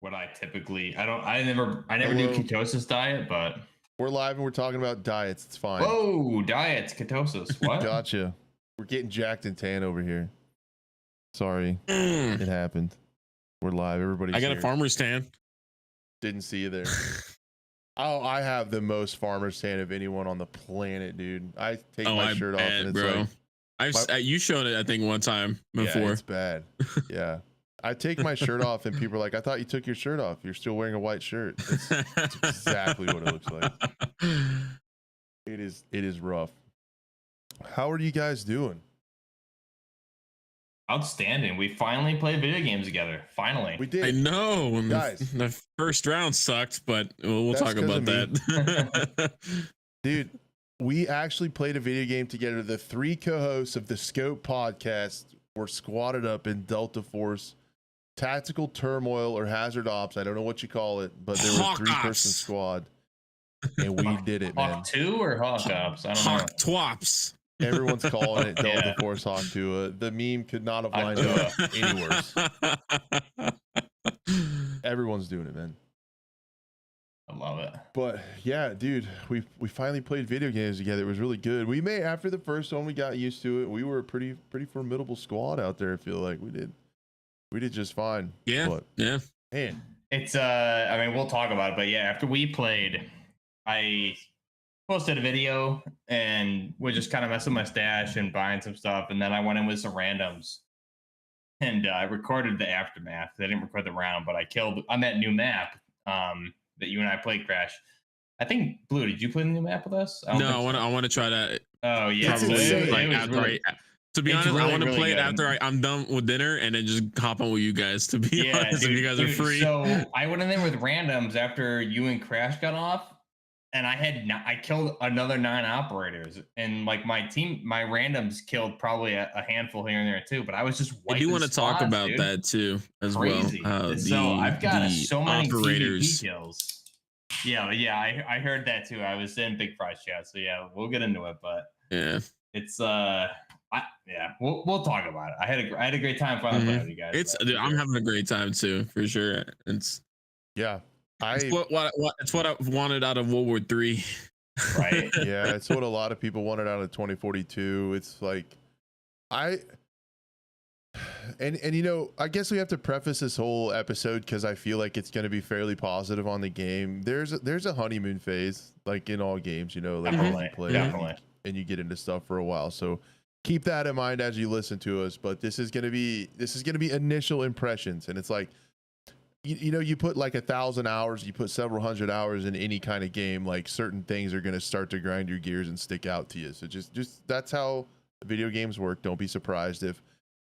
what I typically I never do ketosis diet, but we're live and we're talking about diets. It's fine. Whoa, diets, ketosis. What? Gotcha. We're getting jacked and tan over here. Sorry, it happened. We're live. Everybody's I got here. a farmer's tan. Didn't see you there. Oh, I have the most farmer's tan of anyone on the planet, dude. I take my shirt off and it's bro. like you showed it, I think, one time before. Yeah, it's bad. Yeah. I take my shirt off and people are like, I thought you took your shirt off. You're still wearing a white shirt. It's exactly what it looks like. It is rough. How are you guys doing? Outstanding. We finally played video games together. Finally. We did. I know. Guys. The first round sucked, but we'll talk about that. Dude, we actually played a video game together. The three co-hosts of the Scope podcast were squatted up in Delta Force Tactical Turmoil or Hazard Ops. I don't know what you call it, but there was a three-person squad. And we did it, man. Hawk 2 or Hawk Ops? I don't know. Hawk Twops. Everyone's calling it Delta Force Hawk 2. The meme could not have lined up any worse. Everyone's doing it, man. I love it. But yeah, dude, we finally played video games together. It was really good. We may, after the first one, we got used to it. We were a pretty formidable squad out there. I feel like we did just fine. Yeah. But, yeah. Man, it's I mean, we'll talk about it, but yeah, after we played, I posted a video and was just kind of messing with my stash and buying some stuff, and then I went in with some randoms and I recorded the aftermath. I didn't record the round, but I killed on that new map. that you and I played Crash. I think Blue, did you play the new map with us? I don't think so. I want to try that. Oh yeah, It's Probably insane. like it was after really, to be it's honest, I really, want to really play it good. after I'm done with dinner and then just hop on with you guys. To be honest, dude, if you guys are free. So I went in there with randoms after you and Crash got off, and I killed another 9 operators, and like my randoms killed probably a handful here and there too. But I was just I do want to talk squads, about dude. that too as Crazy. well. So I've got so many operators. PvP kills. Yeah, I heard that too. I was in Big Fry's chat, so yeah, we'll get into it. But Yeah, it's we'll talk about it. I had a great time finally playing with you guys. It's dude, I'm having a great time too, for sure. It's it's what I wanted out of World War III. Right. Yeah, it's what a lot of people wanted out of 2042. It's like and you know, I guess we have to preface this whole episode because I feel like it's going to be fairly positive on the game. There's a honeymoon phase, like in all games, you know, like Definitely, you play definitely. and you get into stuff for a while. So keep that in mind as you listen to us. But this is gonna be initial impressions, and it's like you know, you put like 1,000 hours, you put several hundred hours in any kind of game, like certain things are gonna start to grind your gears and stick out to you. So just that's how video games work. Don't be surprised if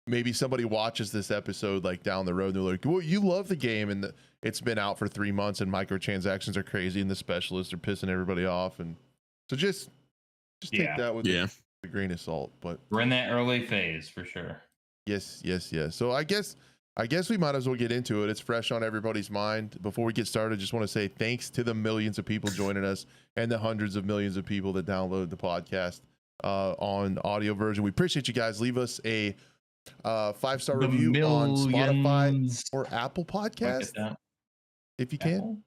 maybe somebody watches this episode like down the road and they're like, well, you love the game and it's been out for 3 months and microtransactions are crazy and the specialists are pissing everybody off. And so just take that with a grain of salt. But we're in that early phase for sure. Yes. So I guess we might as well get into it. It's fresh on everybody's mind. Before we get started, just want to say thanks to the millions of people joining us and the hundreds of millions of people that download the podcast on audio version. We appreciate you guys. Leave us a 5-star review on Spotify or Apple Podcast if you can. Apple?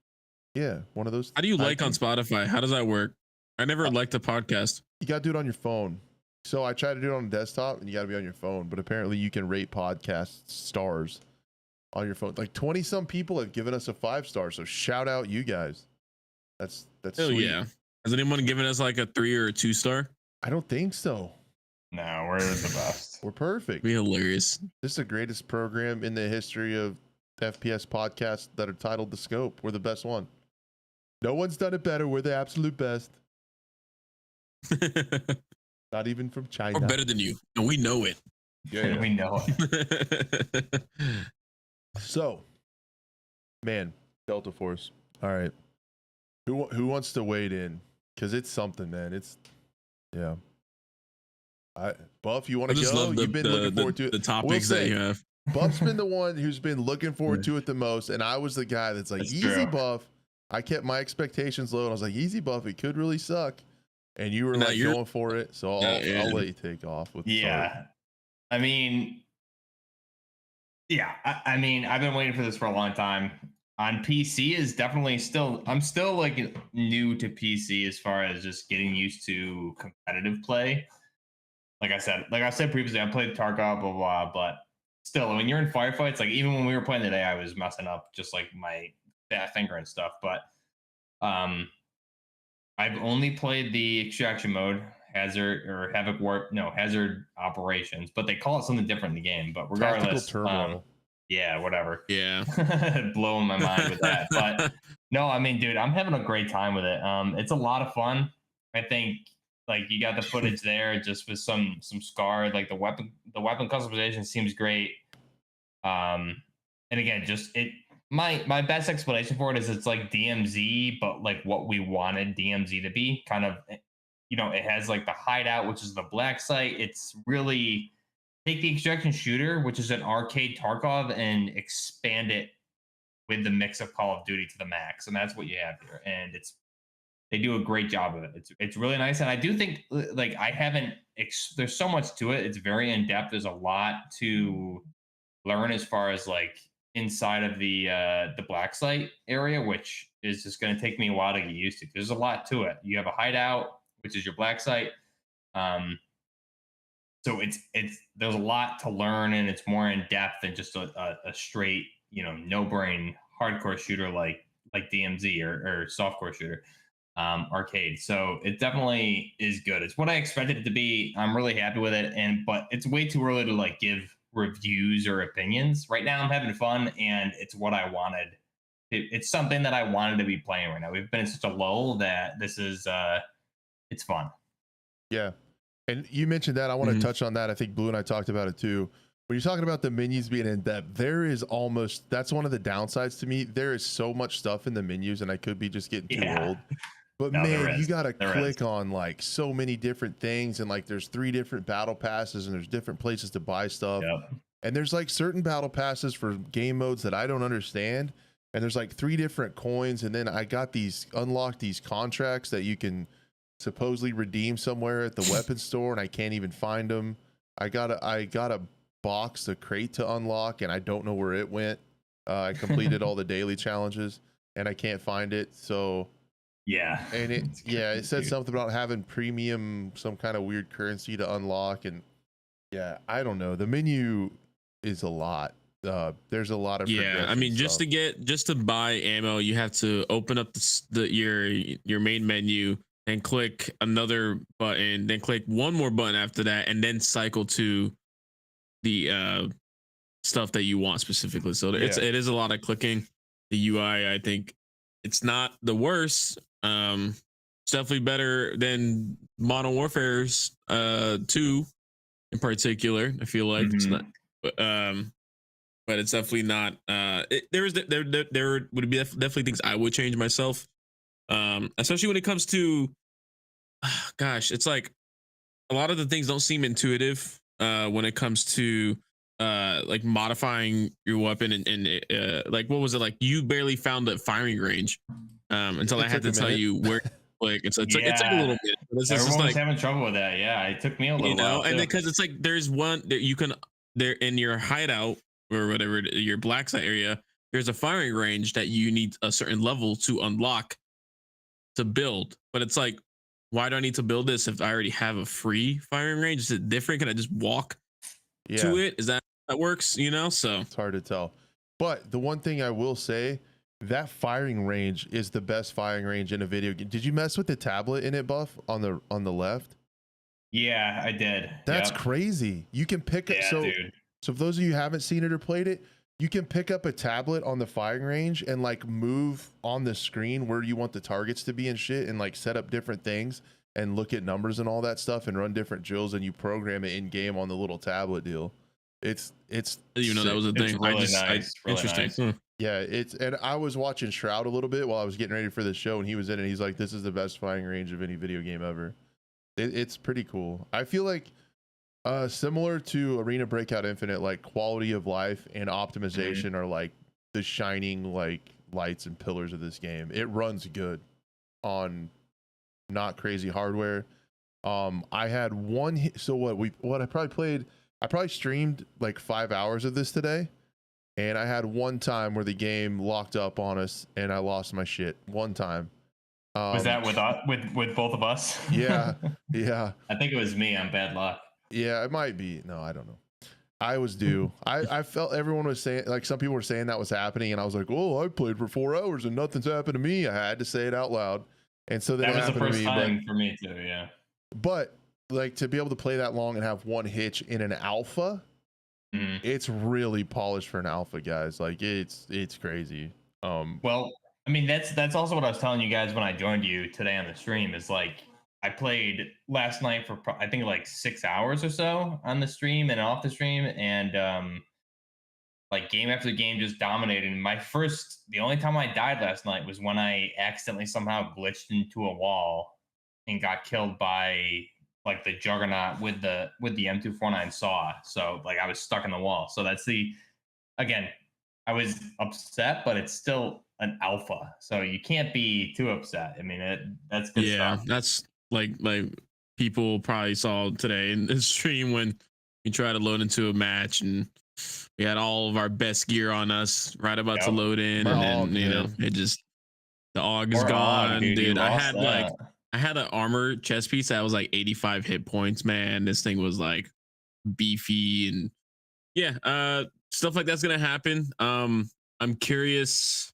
Yeah, one of those. How do you like on Spotify? How does that work? I never liked a podcast. You got to do it on your phone. So I tried to do it on a desktop and you got to be on your phone, but apparently you can rate podcast stars on your phone. Like 20 some people have given us a 5-star. So shout out you guys. That's Hell sweet. yeah. Has anyone given us like a 3 or a 2-star? I don't think so. No, we're the best. We're perfect. Be hilarious. This is the greatest program in the history of FPS podcasts that are titled The Scope. We're the best one. No one's done it better. We're the absolute best. Not even from China. We're better than you, and we know it. Yeah. We know it. So, man, Delta Force. All right. Who wants to wade in? Because it's something, man. It's Buff, you want to go? You've been looking forward to it. The topics that you have. Buff's been the one who's been looking forward to it the most, and I was the guy that's like, easy, true. Buff. I kept my expectations low, and I was like, easy, Buff. It could really suck. And you were like going for it, so I'll let you take off with I mean, I mean, I've been waiting for this for a long time. On PC is definitely I'm still like new to PC as far as just getting used to competitive play. Like I said previously, I played Tarkov, blah, blah, but still, when you're in firefights, like even when we were playing today, I was messing up just like my fat finger and stuff. But I've only played the extraction mode, Hazard Operations, but they call it something different in the game. But regardless, whatever. Yeah, blowing my mind with that. But no, I mean, dude, I'm having a great time with it. It's a lot of fun. I think like you got the footage there, just with some scar. Like the weapon customization seems great. And again, just it. My best explanation for it is it's like DMZ, but like what we wanted DMZ to be. Kind of, you know, it has like the hideout, which is the black site. It's really take the extraction shooter, which is an arcade Tarkov, and expand it with the mix of Call of Duty to the max, and that's what you have here. And they do a great job of it. It's really nice, and I do think like there's so much to it. It's very in depth. There's a lot to learn as far as like inside of the black site area, which is just going to take me a while to get used to. There's a lot to it. You have a hideout, which is your black site. So it's there's a lot to learn, and it's more in depth than just a straight, you know, no brain hardcore shooter like DMZ or softcore shooter arcade. So it definitely is good. It's what I expected it to be. I'm really happy with it, but it's way too early to like give reviews or opinions. Right now I'm having fun, and it's what I wanted it's something that I wanted to be playing right now. We've been in such a lull that this is it's fun. Yeah. And you mentioned that. I want to touch on that. I think Blue and I talked about it too. When you're talking about the menus being in depth, there is almost, that's one of the downsides to me. There is so much stuff in the menus, and I could be just getting too old. But no, man, you got to click on like so many different things. And like there's 3 different battle passes, and there's different places to buy stuff. Yep. And there's like certain battle passes for game modes that I don't understand. And there's like 3 different coins. And then I got unlocked these contracts that you can supposedly redeem somewhere at the weapon store, and I can't even find them. I got a box, a crate to unlock, and I don't know where it went. I completed all the daily challenges and I can't find it. So yeah, and it said something about having premium, some kind of weird currency to unlock. And yeah, I don't know, the menu is a lot. There's a lot of, I mean, just to buy ammo, you have to open up your main menu and click another button, then click one more button after that, and then cycle to the stuff that you want specifically. So it is a lot of clicking. The UI, I think it's not the worst. It's definitely better than Modern Warfare's 2 in particular. I feel like it's not, but it's definitely not. There would be definitely things I would change myself, especially when it comes to, gosh, it's like a lot of the things don't seem intuitive when it comes to like modifying your weapon and like, what was it, like you barely found the firing range until I had to tell you where. Like it's like a little bit. It's Everyone just was like having trouble with that. Yeah, it took me a little while. And because it's like there's one that you can there in your hideout or whatever, your black site area, there's a firing range that you need a certain level to unlock to build. But it's like, why do I need to build this if I already have a free firing range? Is it different? Can I just walk to it? Is that works? So it's hard to tell. But the one thing I will say, that firing range is the best firing range in a video game. Did you mess with the tablet in it, Buff, on the left? Yeah, I did. That's crazy. You can pick up. So for those of you who haven't seen it or played it, you can pick up a tablet on the firing range and like move on the screen where you want the targets to be and shit, and like set up different things and look at numbers and all that stuff and run different drills, and you program it in game on the little tablet deal. It's that was a thing. Really nice. Really interesting. Nice. Yeah, and I was watching Shroud a little bit while I was getting ready for the show, and he was in it. He's like, "This is the best firing range of any video game ever." It's pretty cool. I feel like similar to Arena Breakout Infinite, like quality of life and optimization are like the shining like lights and pillars of this game. It runs good on not crazy hardware. I had one so what I probably streamed like 5 hours of this today. And I had one time where the game locked up on us and I lost my shit one time. Was that with both of us? Yeah. I think it was me on bad luck. Yeah, it might be. No, I don't know. I was due. I felt everyone was saying, like some people were saying that was happening, and I was like, "Oh, I played for 4 hours and nothing's happened to me." I had to say it out loud, and so that was the first time for me too. Yeah. But like to be able to play that long and have one hitch in an alpha. It's really polished for an alpha, guys. Like it's crazy. Well, I mean that's also what I was telling you guys when I joined you today on the stream. Is like I played last night for I think like 6 hours or so on the stream and off the stream, and like game after game just dominated. And the only time I died last night was when I accidentally somehow glitched into a wall and got killed by like the Juggernaut with the M249 saw. So like I was stuck in the wall. So again, I was upset, but it's still an alpha. So you can't be too upset. I mean, that's good stuff. That's like people probably saw today in the stream when we tried to load into a match and we had all of our best gear on us right about to load in, and then it just the AUG is gone, dude. I had an armor chest piece that was like 85 hit points, man. This thing was like beefy, and stuff like that's gonna happen. I'm curious,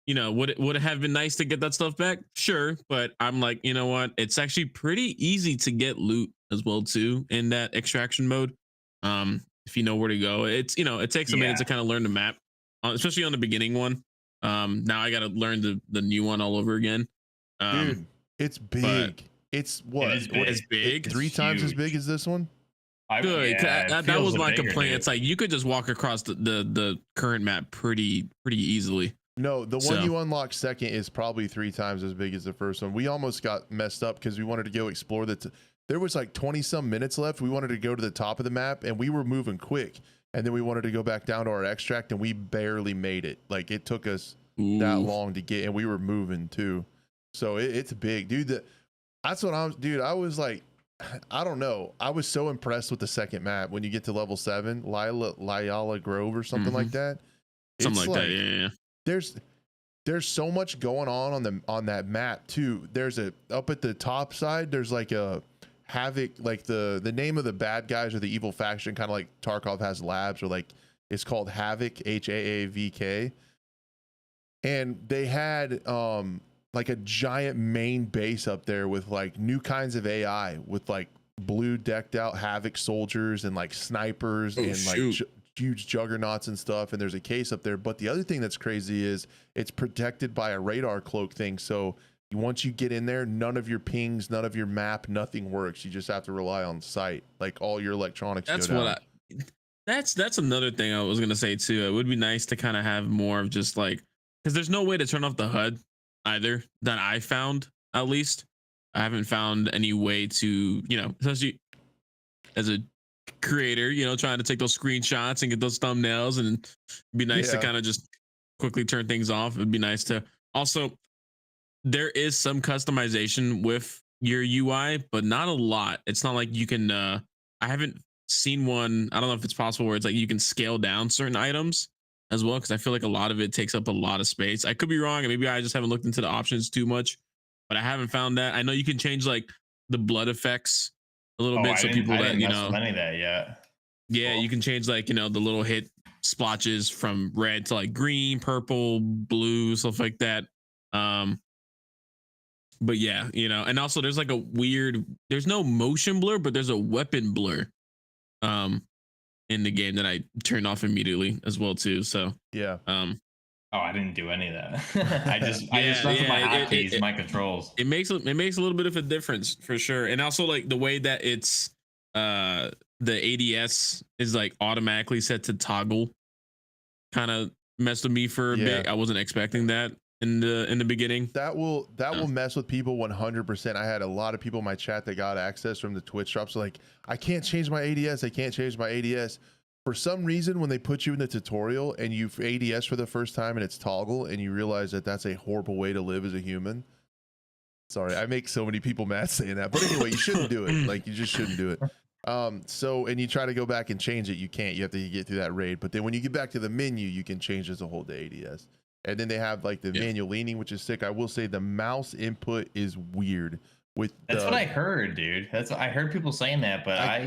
would it have been nice to get that stuff back? Sure, but I'm like, you know what? It's actually pretty easy to get loot as well too in that extraction mode. If you know where to go, it takes a minute to kind of learn the map, especially on the beginning one. Now I got to learn the new one all over again. Dude, it's big. It's what? It is big. It's big. Three It's times as huge. big as this one? Good. 'Cause Yeah, it that was feels my bigger, complaint. dude. It's like you could just walk across the current map pretty easily. No, the one So- you unlock second is probably 3 times as big as the first one. We almost got messed up because we wanted to go explore there was like 20 some minutes left. We wanted to go to the top of the map and we were moving quick. And then we wanted to go back down to our extract and we barely made it. Like it took us that Ooh. long to get, and we were moving too. So it's big, dude. That's what I was like, I don't know. I was so impressed with the second map when you get to level 7, Lyala Grove or something like that. Something like that. Yeah. There's so much going on that map too. There's up at the top side, there's like a Havoc, like the name of the bad guys or the evil faction, kind of like Tarkov has labs, or like it's called Havoc, HAAVK. And they had like a giant main base up there with like new kinds of AI with like blue decked out Havoc soldiers and like snipers and like huge juggernauts and stuff. And there's a case up there. But the other thing that's crazy is it's protected by a radar cloak thing. So once you get in there, none of your pings, none of your map, nothing works. You just have to rely on sight. Like all your electronics. That's go down. what that's another thing I was gonna say too. It would be nice to kind of have more of just like, because there's no way to turn off the HUD either that I found. At least I haven't found any way to, especially as a creator, trying to take those screenshots and get those thumbnails, and it'd be nice to kind of just quickly turn things off. It'd be nice to also, there is some customization with your UI, but not a lot. It's not like you can I haven't seen one. I don't know if it's possible where it's like you can scale down certain items as well, because I feel like a lot of it takes up a lot of space. I could be wrong, and maybe I just haven't looked into the options too much, but I haven't found that. I know you can change like the blood effects a little bit, so people that any of that yet. Yeah, you can change like the little hit splotches from red to like green, purple, blue, stuff like that. But yeah, and also there's like there's no motion blur, but there's a weapon blur in the game that I turned off immediately as well too. So yeah. Oh, I didn't do any of that. I just left with my hotkeys, my controls. It makes a little bit of a difference for sure. And also like the way that it's the ADS is like automatically set to toggle kind of messed with me for a bit. I wasn't expecting that in the beginning. That will mess with people 100%. I had a lot of people in my chat that got access from the Twitch drops, like, I can't change my ADS. I can't change my ADS. For some reason, when they put you in the tutorial and you ADS for the first time and it's toggle, and you realize that that's a horrible way to live as a human. Sorry, I make so many people mad saying that, but anyway, you shouldn't do it. Like, you just shouldn't do it. And you try to go back and change it, you can't. You have to get through that raid. But then when you get back to the menu, you can change as a whole to ADS. And then they have like the manual leaning, which is sick. I will say the mouse input is weird. That's what I heard, dude. I heard people saying that, but I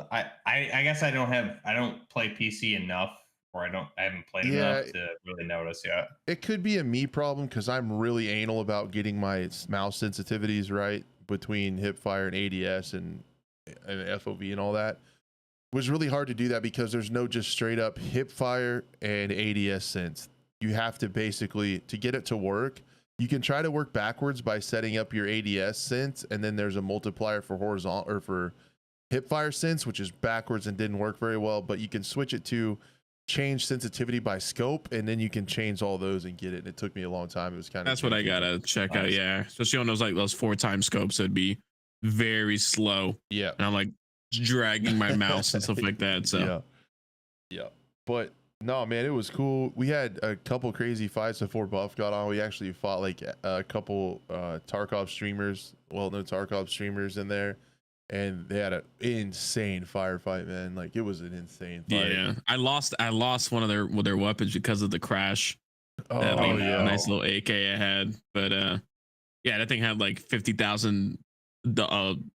guess I don't play PC enough, or I haven't played enough to really notice yet. It could be a me problem because I'm really anal about getting my mouse sensitivities right between hipfire and ADS and FOV and all that. It was really hard to do that because there's no just straight up hipfire and ADS sense. You have to basically, to get it to work, you can try to work backwards by setting up your ADS sense, and then there's a multiplier for horizontal or for hipfire sense, which is backwards and didn't work very well. But you can switch it to change sensitivity by scope, and then you can change all those and get it. And it took me a long time. It was kind of that's what I gotta check out. Yeah, especially on those 4x scopes, it'd be very slow. Yeah, and I'm like dragging my mouse and stuff like that. So yeah, but. No, man, it was cool. We had a couple crazy fights before Buff got on. We actually fought like a couple Tarkov streamers, well-known Tarkov streamers in there, and they had an insane firefight, man. Like, it was an insane fight. Yeah, I lost one of their weapons because of the crash. Nice little AK I had, but yeah, that thing had like 50,000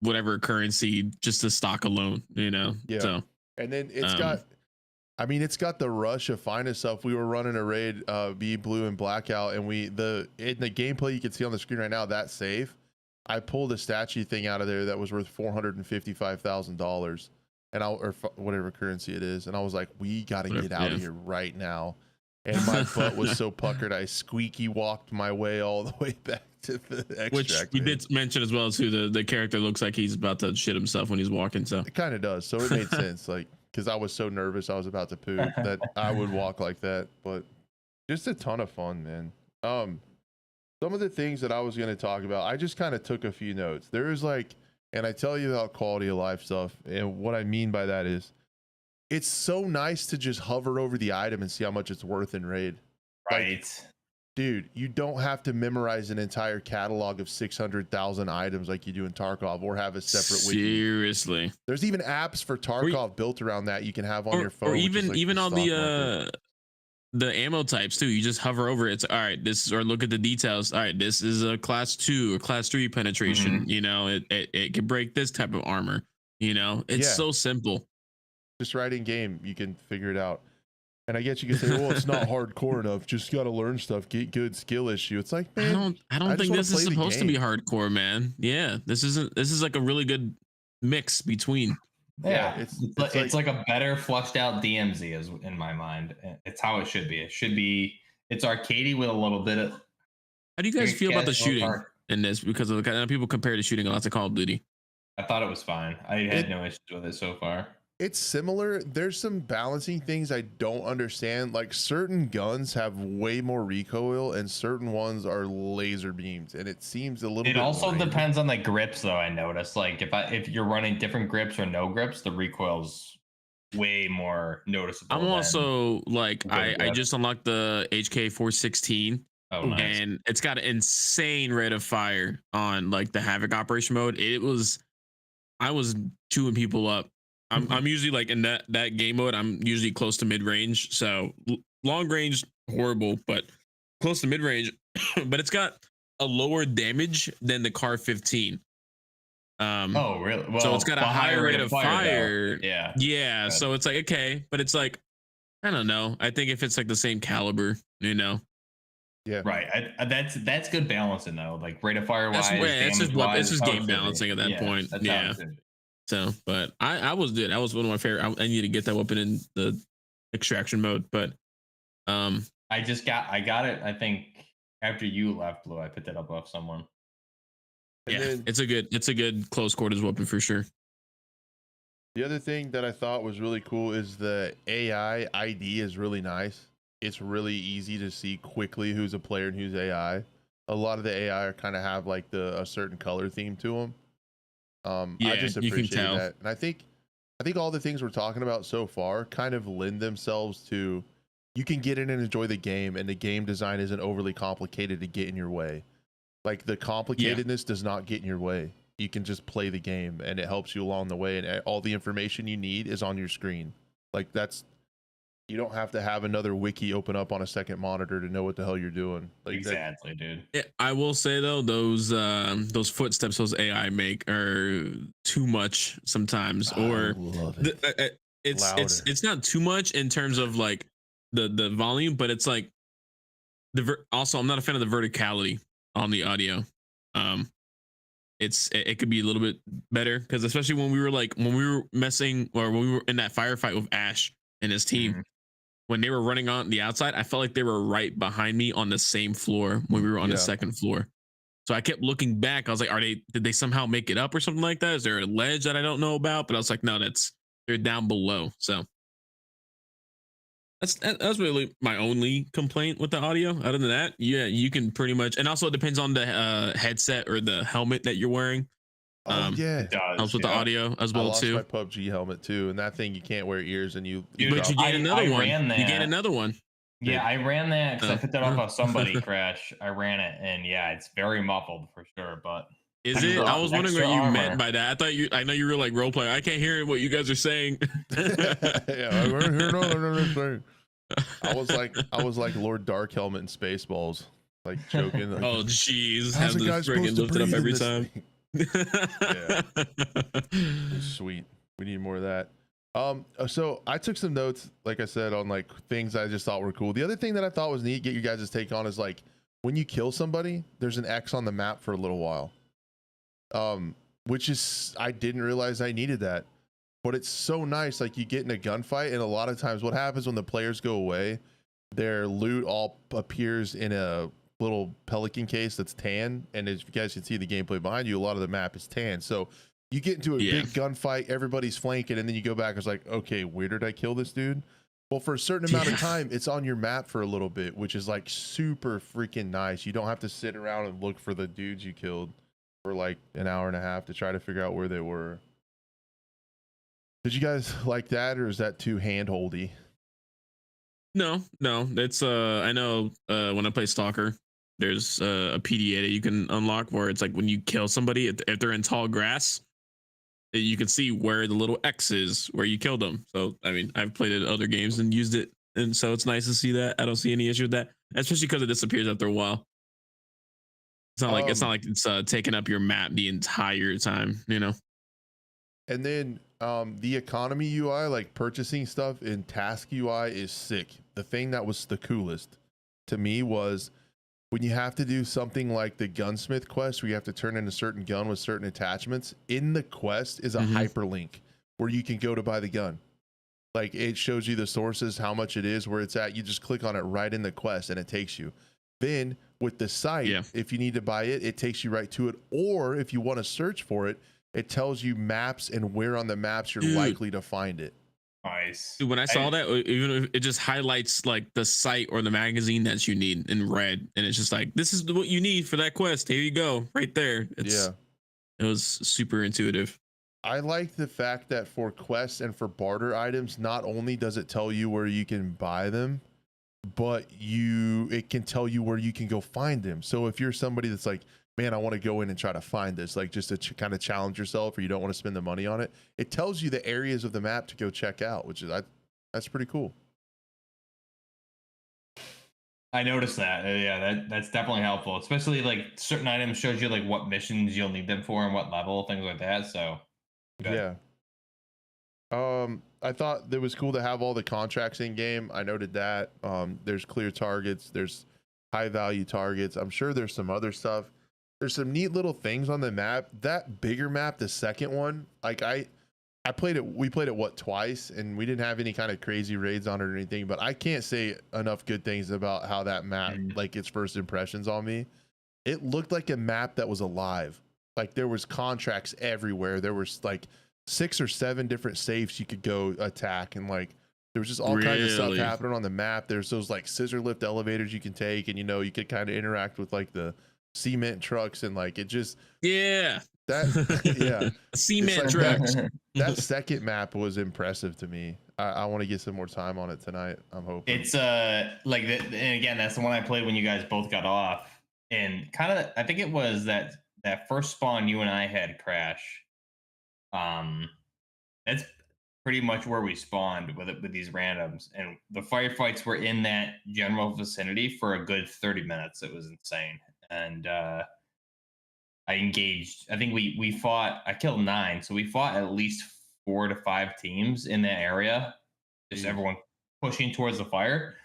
whatever currency just to stock alone, Yeah. So and then it's got the rush of finding stuff. We were running a raid, B, Blue, and Blackout, and in the gameplay you can see on the screen right now, that safe, I pulled a statue thing out of there that was worth $455,000, or whatever currency it is, and I was like, we got to get out of here right now. and my butt was so puckered I squeaky walked my way all the way back to the extract. Which you did mention as well too. The character looks like he's about to shit himself when he's walking. So it kind of does. So it made sense, like because I was so nervous I was about to poop that I would walk like that. But just a ton of fun, man. Some of the things that I was going to talk about, I just kind of took a few notes. There is like, and I tell you about quality of life stuff, and what I mean by that is, it's so nice to just hover over the item and see how much it's worth in raid. Right. Like, dude, you don't have to memorize an entire catalog of 600,000 items like you do in Tarkov, or have a separate wiki. Seriously, there's even apps for Tarkov built around that you can have on your phone, or even like even the on stock market. the ammo types too. You just hover over it. It's all right. This is, or look at the details. All right, this is a class 2 or class 3 penetration. You know, it can break this type of armor. You know, it's so simple. Just right in game, you can figure it out. And I guess you can say, well, it's not hardcore enough. Just got to learn stuff, get good skill issue. It's like, man, I don't think this is supposed to be hardcore, man. Yeah, this is like a really good mix between. Yeah, it's like a better fleshed out DMZ is in my mind. It's how it should be. It's arcadey with a little bit of. How do you guys feel about the shooting in this? Because of the kind of people compare the shooting a lot to Call of Duty. I thought it was fine. I had no issues with it so far. It's similar. There's some balancing things I don't understand. Like certain guns have way more recoil and certain ones are laser beams, and it seems a little. It also depends on the grips, though. I noticed, like if you're running different grips or no grips, the recoil's way more noticeable. I'm also like I just unlocked the HK 416. Oh, nice. And it's got an insane rate of fire on like the Havoc operation mode. I was chewing people up. I'm usually like in that game mode. I'm usually close to mid range. So long range horrible, but close to mid range. But it's got a lower damage than the Car 15. Oh really? Well, so it's got a higher rate of fire. Yeah. Yeah. So it's like okay, but it's like I don't know. I think if it's like the same caliber, you know. Yeah. Right. That's good balancing though. Like rate of fire wise, it's just game balancing at that point. Yeah. So, but I was good. That was one of my favorite. I need to get that weapon in the extraction mode, but I got it. I think after you left, Blue, I picked it up off someone. Yeah, it's a good close quarters weapon for sure. The other thing that I thought was really cool is the AI ID is really nice. It's really easy to see quickly who's a player and who's AI. A lot of the AI kind of have like a certain color theme to them. I just appreciate that, and I think all the things we're talking about so far kind of lend themselves to you can get in and enjoy the game, and the game design isn't overly complicated to get in your way. Like the complicatedness does not get in your way. You can just play the game, and it helps you along the way, and all the information you need is on your screen. Like you don't have to have another wiki open up on a second monitor to know what the hell you're doing. Like exactly, dude. I will say though, those footsteps those AI make are too much sometimes. Or it's not too much in terms of like the volume, but it's like also I'm not a fan of the verticality on the audio. It could be a little bit better because especially when we were messing or when we were in that firefight with Ash and his team. When they were running on the outside, I felt like they were right behind me on the same floor when we were on the second floor. So I kept looking back. I was like, did they somehow make it up or something like that? Is there a ledge that I don't know about? But I was like, no, they're down below. So that's really my only complaint with the audio. Other than that, yeah, you can pretty much, and also it depends on the headset or the helmet that you're wearing. It helps with the audio as well too. I lost my PUBG helmet too, and that thing you can't wear ears, and but you get another one. You get another one. Yeah, I ran that because I picked that up off somebody. Crash. I ran it, and yeah, it's very muffled for sure. But is it? I was wondering what you meant by that. I know you were like role player. I can't hear what you guys are saying. Yeah, I weren't hearing nothing. I was like Lord Dark Helmet in Spaceballs, like joking. Like, oh jeez, how's the guy supposed to lift it up every time? Yeah. Sweet. We need more of that. So I took some notes, like I said, on like things I just thought were cool. The other thing that I thought was neat, get you guys' take on, is like when you kill somebody, there's an X on the map for a little while. Which is, I didn't realize I needed that, but it's so nice. Like you get in a gunfight, and a lot of times what happens when the players go away, their loot all appears in a little pelican case that's tan, and as you guys can see the gameplay behind you, a lot of the map is tan. So you get into a big gunfight, everybody's flanking, and then you go back and it's like, okay, where did I kill this dude? Well, for a certain amount of time, it's on your map for a little bit, which is like super freaking nice. You don't have to sit around and look for the dudes you killed for like an hour and a half to try to figure out where they were. Did you guys like that, or is that too handholdy? No, it's I know when I play Stalker, there's a PDA that you can unlock where it's like when you kill somebody, if they're in tall grass, you can see where the little X is where you killed them. So I mean, I've played it in other games and used it, and so it's nice to see that. I don't see any issue with that, especially because it disappears after a while. It's not like it's taking up your map the entire time, you know. And then the economy UI, like purchasing stuff in task UI, is sick. The thing that was the coolest to me was when you have to do something like the gunsmith quest where you have to turn in a certain gun with certain attachments. In the quest is a hyperlink where you can go to buy the gun. Like it shows you the sources, how much it is, where it's at. You just click on it right in the quest and it takes you. Then with the site, if you need to buy it, it takes you right to it. Or if you want to search for it, it tells you maps and where on the maps you're likely to find it. Nice. Dude, when I saw that, even if it just highlights like the site or the magazine that you need in red, and it's just like, this is what you need for that quest. Here you go, right there. It was super intuitive. I like the fact that for quests and for barter items, not only does it tell you where you can buy them, but it can tell you where you can go find them. So if you're somebody that's like, man, I want to go in and try to find this, like just to kind of challenge yourself, or you don't want to spend the money on it, it tells you the areas of the map to go check out, which is that's pretty cool. I noticed that. That's definitely helpful, especially like certain items shows you like what missions you'll need them for and what level, things like that. So good. I thought it was cool to have all the contracts in game. I noted that there's clear targets, there's high value targets. I'm sure there's some other stuff. There's some neat little things on the map. That bigger map, the second one, like we played it twice, and we didn't have any kind of crazy raids on it or anything, but I can't say enough good things about how that map, like its first impressions on me. It looked like a map that was alive. Like there was contracts everywhere. There was like 6 or 7 different safes you could go attack, and like there was just all kinds of stuff happening on the map. There's those like scissor lift elevators you can take, and you could kind of interact with like the cement trucks, and like it just cement like trucks. That second map was impressive to me. I want to get some more time on it tonight. I'm hoping it's like and again, that's the one I played when you guys both got off, and kind of I think it was that first spawn you and I had, Crash. That's pretty much where we spawned with these randoms, and the firefights were in that general vicinity for a good 30 minutes. It was insane. And I engaged. I think we fought. I killed 9, so we fought at least 4 to 5 teams in that area. Just everyone pushing towards the fire,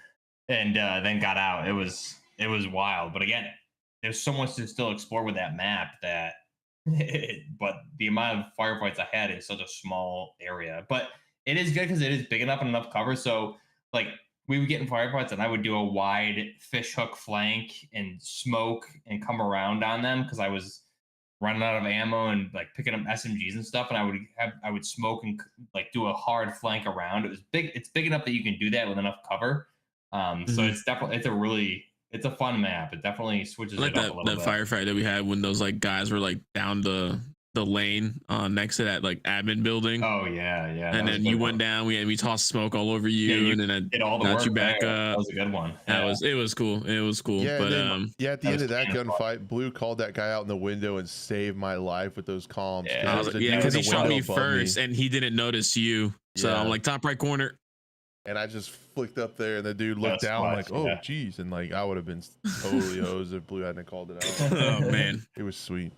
and then got out. It was wild. But again, there's so much to still explore with that map that. But the amount of firefights I had in such a small area. But it is good because it is big enough and enough cover. So like, we would get in firefights and I would do a wide fish hook flank and smoke and come around on them because I was running out of ammo and like picking up SMGs and stuff. And I would smoke and like do a hard flank around. It was big. It's big enough that you can do that with enough cover. So it's definitely it's a fun map. It definitely switches like it up a little bit. That firefight that we had when those like guys were like down the lane next to that like admin building. Oh yeah. And then you went down. We tossed smoke all over you, and then I did all the work you back there. up. That was a good one. It was cool. It was cool. Yeah, but at the end of that gunfight, Blue called that guy out in the window and saved my life with those comms. Yeah, because he shot me first and he didn't notice you. So I'm like, top right corner. And I just flicked up there, and the dude looked down like, "Oh, geez," and like I would have been totally hosed if Blue hadn't called it out. Oh man, it was sweet.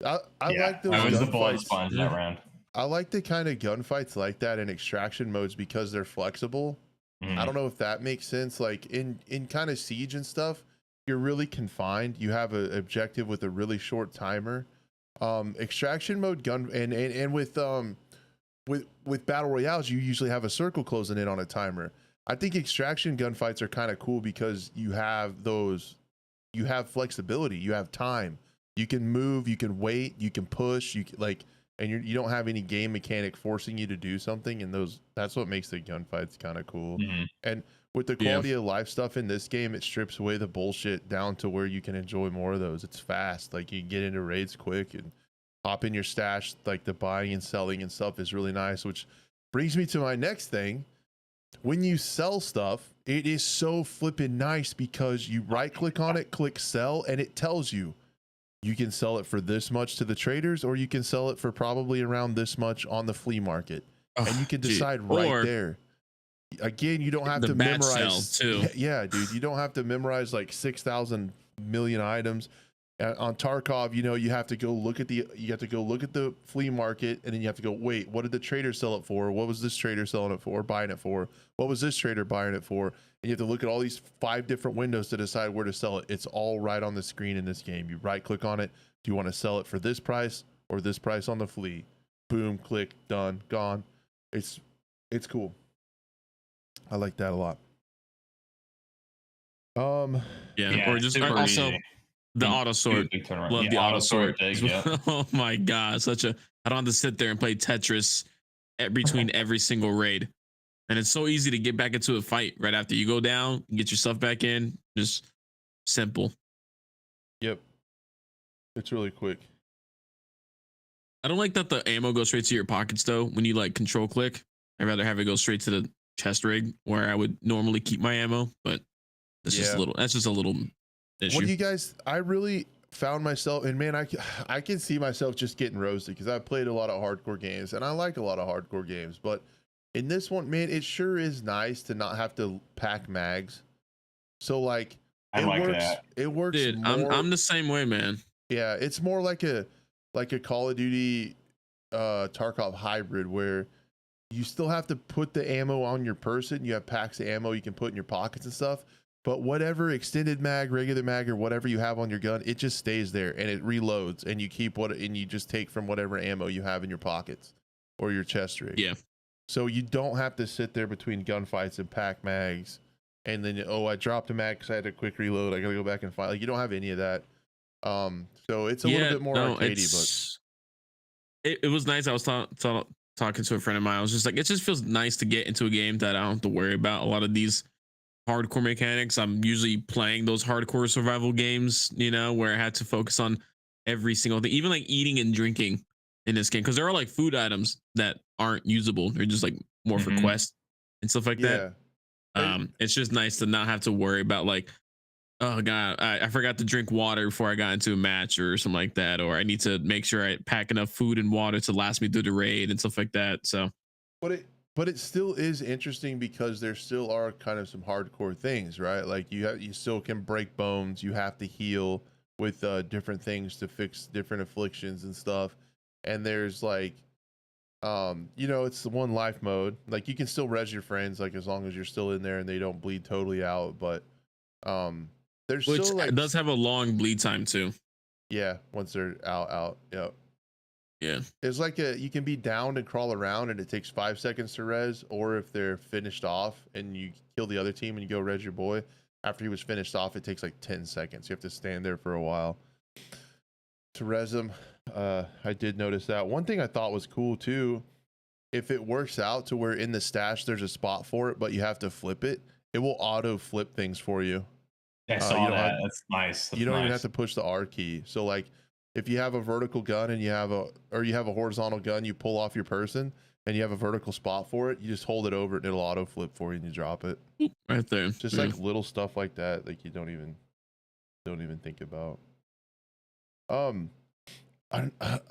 I like those. I was the bullet sponge that round. I like the kind of gunfights like that in extraction modes because they're flexible. I don't know if that makes sense. Like in kind of siege and stuff, you're really confined. You have an objective with a really short timer. Extraction mode gun and with battle royales, you usually have a circle closing in on a timer. I think extraction gunfights are kind of cool because you have flexibility, you have time, you can move, you can wait, you can push, and you don't have any game mechanic forcing you to do something. And that's what makes the gunfights kind of cool. Mhm. And with the quality of life stuff in this game, it strips away the bullshit down to where you can enjoy more of those. It's fast, like you can get into raids quick and hop in your stash. Like the buying and selling and stuff is really nice, which brings me to my next thing. When you sell stuff, it is so flippin' nice because you right click on it, click sell, and it tells you can sell it for this much to the traders, or you can sell it for probably around this much on the flea market. And you can decide right there. Again, you don't have to memorize too. Yeah, dude, you don't have to memorize like 6,000 million items. On Tarkov, you have to go look at the flea market, and then you have to go, wait, what did the trader sell it for? What was this trader selling it for, buying it for? What was this trader buying it for? And you have to look at all these 5 different windows to decide where to sell it. It's all right on the screen in this game. You right click on it. Do you want to sell it for this price or this price on the flea? Boom, click, done, gone. It's cool. I like that a lot. Or just also easy. The auto sort. Love the auto sort. Oh my god, I don't have to sit there and play Tetris between every single raid. And it's so easy to get back into a fight right after you go down, get your stuff back in. Just simple. Yep. It's really quick. I don't like that the ammo goes straight to your pockets though. When you like control click, I'd rather have it go straight to the chest rig where I would normally keep my ammo, but that's just a little issue. What do you guys, I really found myself, and man, I can see myself just getting roasted because I've played a lot of hardcore games and I like a lot of hardcore games, but in this one, man, it sure is nice to not have to pack mags. So like, it works. Dude, I'm the same way, man. Yeah, it's more like a Call of Duty Tarkov hybrid where you still have to put the ammo on your person. You have packs of ammo you can put in your pockets and stuff. But whatever extended mag, regular mag, or whatever you have on your gun, it just stays there and it reloads, and you keep and you just take from whatever ammo you have in your pockets or your chest rig. Yeah. So you don't have to sit there between gunfights and pack mags, and then I dropped a mag because I had a quick reload. I gotta go back and fight. Like, you don't have any of that. So it's a little bit more arcadey, but it was nice. I was talking to a friend of mine. I was just like, it just feels nice to get into a game that I don't have to worry about a lot of these hardcore mechanics. I'm usually playing those hardcore survival games, where I had to focus on every single thing, even like eating and drinking in this game, because there are like food items that aren't usable. They're just like more for quests and stuff like that. It's just nice to not have to worry about like, oh god, I forgot to drink water before I got into a match or something like that, or I need to make sure I pack enough food and water to last me through the raid and stuff like that. So but it still is interesting because there still are kind of some hardcore things, right? Like you still can break bones, you have to heal with different things to fix different afflictions and stuff. And there's like it's the one life mode. Like, you can still res your friends, like, as long as you're still in there and they don't bleed totally out. But there's still, like, it does have a long bleed time too. Yeah, once they're out. Yep. Yeah. It's like you can be downed and crawl around and it takes 5 seconds to res, or if they're finished off and you kill the other team and you go res your boy, after he was finished off, it takes like 10 seconds. You have to stand there for a while to res them. I did notice that. One thing I thought was cool too, if it works out to where in the stash there's a spot for it, but you have to flip it, it will auto flip things for you. I saw that. That's nice. You don't even have to push the R key. So like, if you have a vertical gun and you have a horizontal gun, you pull off your person and you have a vertical spot for it, you just hold it over it and it'll auto flip for you and you drop it right there. Just like little stuff like that, like you don't even think about.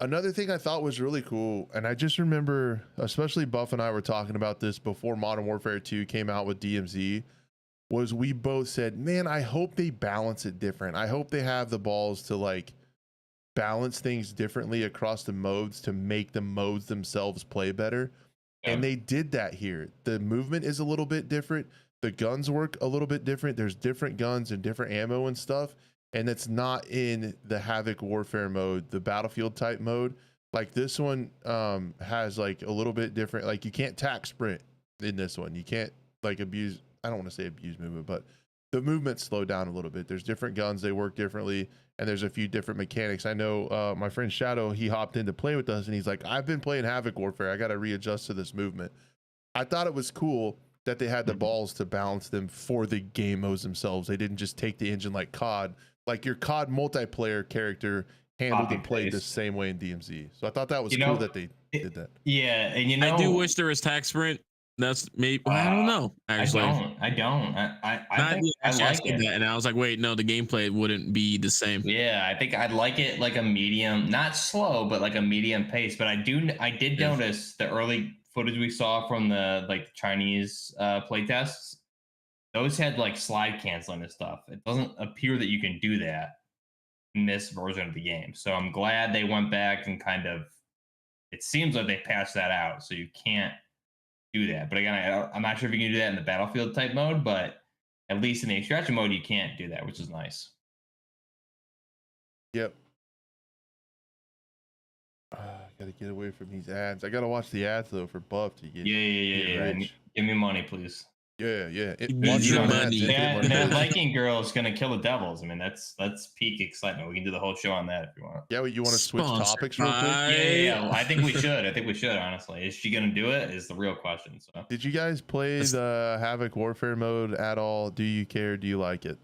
Another thing I thought was really cool, and I just remember, especially Buff and I were talking about this before Modern Warfare 2 came out with DMZ, was we both said, man, I hope they balance it different. I hope they have the balls to like balance things differently across the modes to make the modes themselves play better. Yeah. And they did that here. The movement is a little bit different. The guns work a little bit different. There's different guns and different ammo and stuff. And it's not in the Havoc Warfare mode, the Battlefield type mode. Like, this one has like a little bit different, like you can't tack sprint in this one. You can't like abuse. I don't want to say abuse movement, but the movement slowed down a little bit. There's different guns, they work differently, and there's a few different mechanics. I know my friend Shadow, he hopped in to play with us, and he's like, "I've been playing Havoc Warfare. I got to readjust to this movement." I thought it was cool that they had the balls to balance them for the game modes themselves. They didn't just take the engine like COD. Like your COD multiplayer character handled and played the same way in DMZ. So I thought that was cool that they did that. Yeah, and you know, I do wish there was tax sprint. That's maybe I don't know. Actually, I don't. I think I like it. That, and I was like, wait, no, the gameplay wouldn't be the same. Yeah, I think I'd like it like a medium, not slow, but like a medium pace. But I did notice the early footage we saw from the like Chinese play tests. Those had like slide canceling and stuff. It doesn't appear that you can do that in this version of the game. So I'm glad they went back and kind of. It seems like they patched that out, so you can't do that. But again, I'm not sure if you can do that in the Battlefield type mode, but at least in the extraction mode, you can't do that, which is nice. Yep. Gotta get away from these ads. I gotta watch the ads though for Buff to get. Yeah. Give me money, please. Yeah. Watch your money. That Viking girl is gonna kill the devils. I mean, that's peak excitement. We can do the whole show on that if you want. Yeah, you want to switch topics real quick? Yeah. I think we should. Honestly, is she gonna do it? Is the real question. So, did you guys play the Havoc Warfare mode at all? Do you care? Do you like it?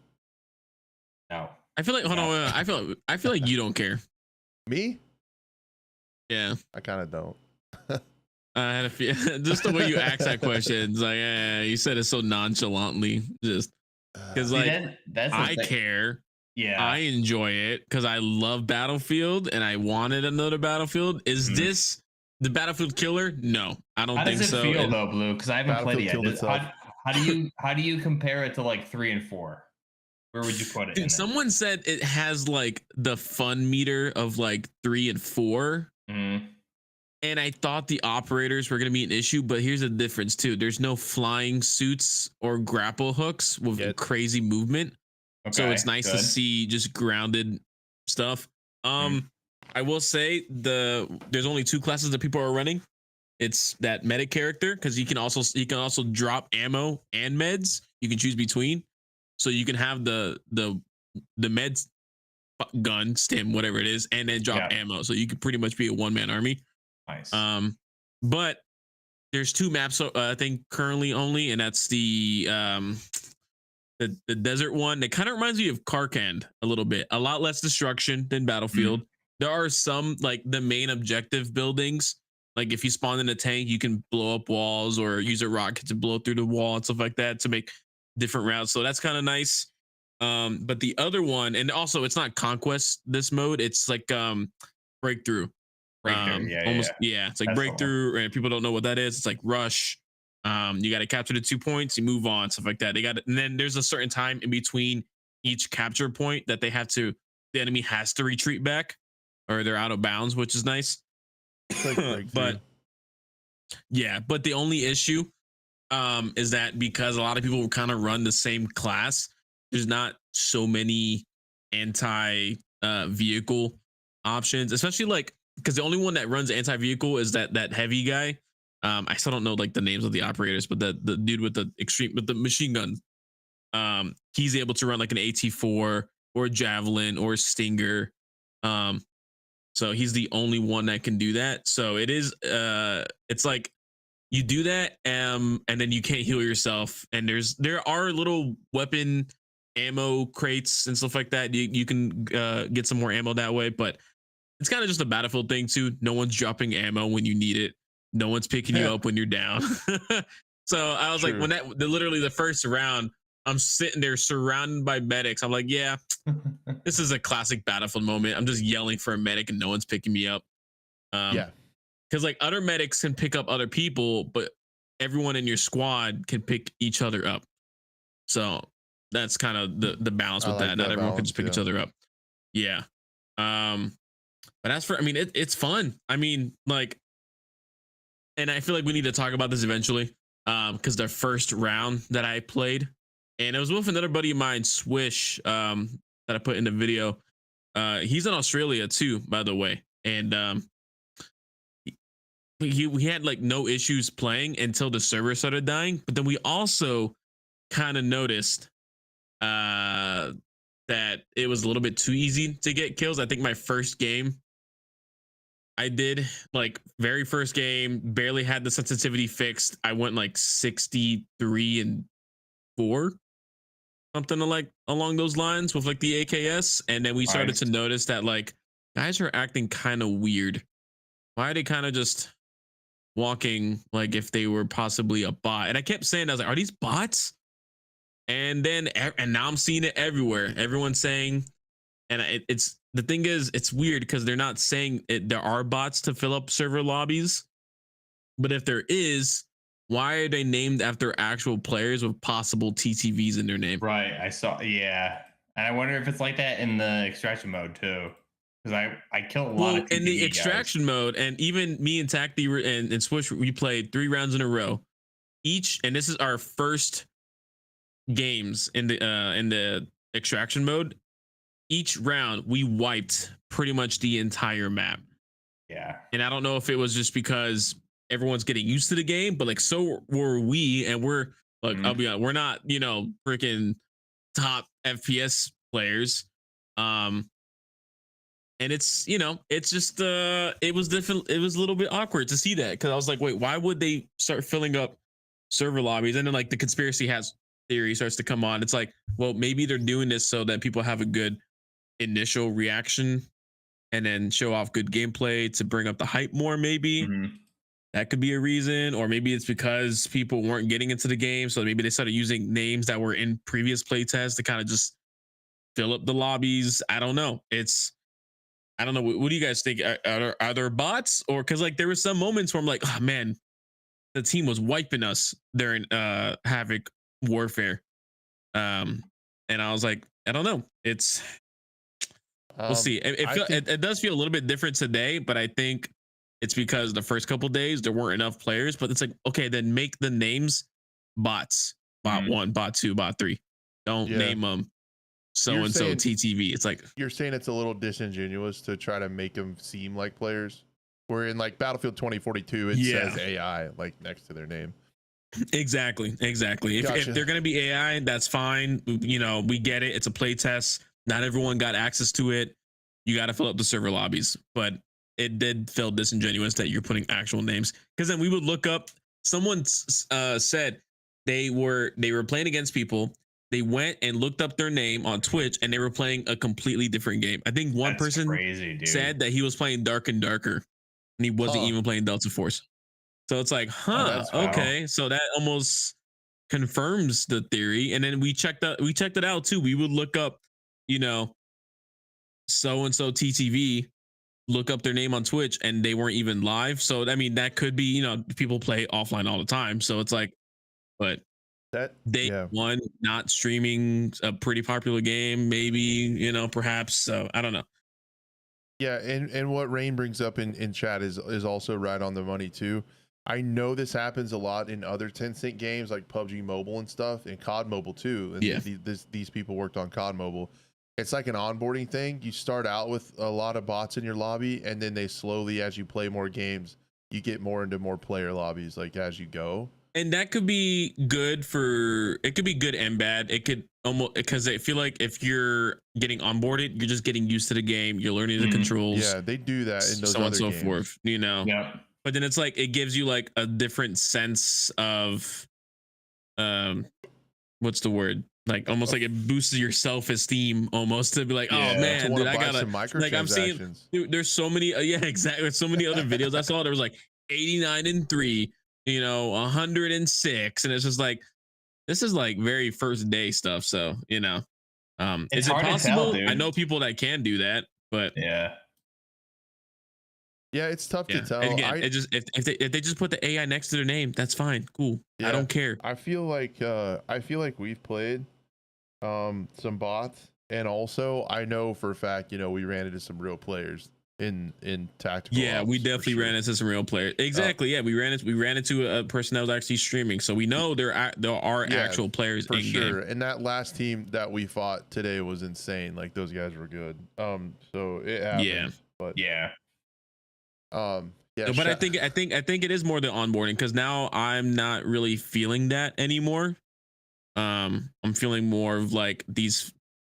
No. I feel like I feel like you don't care. Me? Yeah. I kind of don't. I had a few, just the way you asked that question. It's like, you said it so nonchalantly, just because like I care. Yeah, I enjoy it because I love Battlefield and I wanted another Battlefield. Is this the Battlefield killer? No, I don't think so. How does it feel though, Blue? Because I haven't played it yet. How do you compare it to like 3 and 4? Where would you put it? Dude, someone said it has like the fun meter of like 3 and 4. And I thought the operators were going to be an issue, but here's the difference too. There's no flying suits or grapple hooks with crazy movement. Okay, so it's nice to see just grounded stuff. I will say there's only 2 classes that people are running. It's that medic character because you can also drop ammo and meds. You can choose between. So you can have the meds gun, stim, whatever it is, and then drop ammo. So you could pretty much be a one-man army. Nice. But there's 2 maps I think currently only, and that's the desert one. It kind of reminds me of Karkand a little bit. A lot less destruction than Battlefield. There are some like the main objective buildings. Like if you spawn in a tank, you can blow up walls or use a rocket to blow through the wall and stuff like that to make different routes. So that's kind of nice. But the other one, and also it's not Conquest this mode. It's like Breakthrough. It's like Breakthrough, and people don't know what that is. It's like Rush. You got to capture the 2 points, you move on, stuff like that. They got, and then there's a certain time in between each capture point that the enemy has to retreat back, or they're out of bounds, which is nice. But the only issue is that because a lot of people kind of run the same class, there's not so many anti vehicle options, especially like. Because the only one that runs anti-vehicle is that heavy guy. I still don't know like the names of the operators, but the dude with the machine gun. He's able to run like an AT4 or a Javelin or a Stinger. So he's the only one that can do that. So it is it's like you do that and then you can't heal yourself. And there are little weapon ammo crates and stuff like that. You can get some more ammo that way, but it's kind of just a Battlefield thing too. No one's dropping ammo when you need it. No one's picking you up when you're down. So I was like, when literally the first round, I'm sitting there surrounded by medics. I'm like, yeah, this is a classic Battlefield moment. I'm just yelling for a medic and no one's picking me up. Because like other medics can pick up other people, but everyone in your squad can pick each other up. So that's kind of the balance with that. Not everyone can just pick each other up. Yeah. But as for, I mean, it's fun. I mean, like, and I feel like we need to talk about this eventually. Because the first round that I played, and it was with another buddy of mine, Swish, that I put in the video. He's in Australia too, by the way. And we had like no issues playing until the server started dying. But then we also kind of noticed that it was a little bit too easy to get kills. I think my first game I did, like very first game, barely had the sensitivity fixed. I went like 63 and 4, something like along those lines with like the AKS. And then we started Nice. to notice that like guys are acting kind of weird. Why are they kind of just walking like if they were possibly a bot? And I kept saying, I was like, are these bots? And then, and now I'm seeing it everywhere. Everyone's saying, and it's the thing is, it's weird because they're not saying it, there are bots to fill up server lobbies. But if there is, why are they named after actual players with possible TTVs in their name? Right. I saw. Yeah. And I wonder if it's like that in the extraction mode too. Because I kill a lot of TTV in the guys. extraction mode, and even me and Tacti and Switch, we played 3 rounds in a row. Each, and this is our first games in the extraction mode. Each round we wiped pretty much the entire map. Yeah. And I don't know if it was just because everyone's getting used to the game, but like so were we, and we're like, I'll be honest, we're not, you know, freaking top FPS players. And it's, you know, it's just it was different. It was a little bit awkward to see that because I was like, wait, why would they start filling up server lobbies? And then like the conspiracy has theory starts to come on. It's like, well, maybe they're doing this so that people have a good initial reaction and then show off good gameplay to bring up the hype more. Maybe that could be a reason, or maybe it's because people weren't getting into the game, so maybe they started using names that were in previous playtests to kind of just fill up the lobbies. I don't know. I don't know. What do you guys think? Are there bots, or because like there were some moments where I'm like, oh man, the team was wiping us during Havoc Warfare, and I was like, I don't know. We'll see. It does feel a little bit different today, but I think it's because the first couple days there weren't enough players. But it's like, okay, then make the names bots. Bot 1, bot 2, bot 3. Don't name them so and so TTV. It's like, you're saying it's a little disingenuous to try to make them seem like players. Where in like Battlefield 2042, it says AI like next to their name. Exactly. If they're gonna be AI, that's fine. You know, we get it. It's a play test. Not everyone got access to it. You got to fill up the server lobbies, but it did feel disingenuous that you're putting actual names. Because then we would look up. Someone said they were playing against people. They went and looked up their name on Twitch, and they were playing a completely different game. I think one person said that he was playing Dark and Darker, and he wasn't even playing Delta Force. So it's like, okay. So that almost confirms the theory. And then we checked it out too. We would look up, you know, so and so TTV, look up their name on Twitch, and they weren't even live. So I mean, that could be, you know, people play offline all the time. So it's like, but that day one not streaming a pretty popular game, maybe, you know, perhaps. So I don't know. Yeah, and what Rain brings up in chat is also right on the money too. I know this happens a lot in other Tencent games like PUBG Mobile and stuff, and COD Mobile too. And these people worked on COD Mobile. It's like an onboarding thing. You start out with a lot of bots in your lobby, and then they slowly, as you play more games, you get more into more player lobbies like as you go. And that could be good it could be good and bad. It could almost, because I feel like if you're getting onboarded, you're just getting used to the game. You're learning the controls. Yeah, they do that in those so on other and so games. forth, you know? Yeah. But then it's like, it gives you like a different sense of, what's the word? Like almost like it boosts your self-esteem almost to be like, oh man, dude, I gotta, like I'm seeing, dude, there's so many, exactly. There's so many other videos I saw. There was like 89 and 3, you know, 106. And it's just like, this is like very first day stuff. So, you know, is it possible? I know people that can do that, but yeah, it's tough to tell. And again, if they just put the AI next to their name, that's fine, cool. I don't care. I feel like we've played some bots, and also I know for a fact, you know, we ran into some real players in tactical. Yeah, we definitely ran into some real players. Exactly. Yeah, we ran into a person that was actually streaming, so we know there are actual players for in sure. game. And that last team that we fought today was insane. Like those guys were good. So it happens. Yeah. But Yeah, No, but I think it is more the onboarding because now I'm not really feeling that anymore. I'm feeling more of like these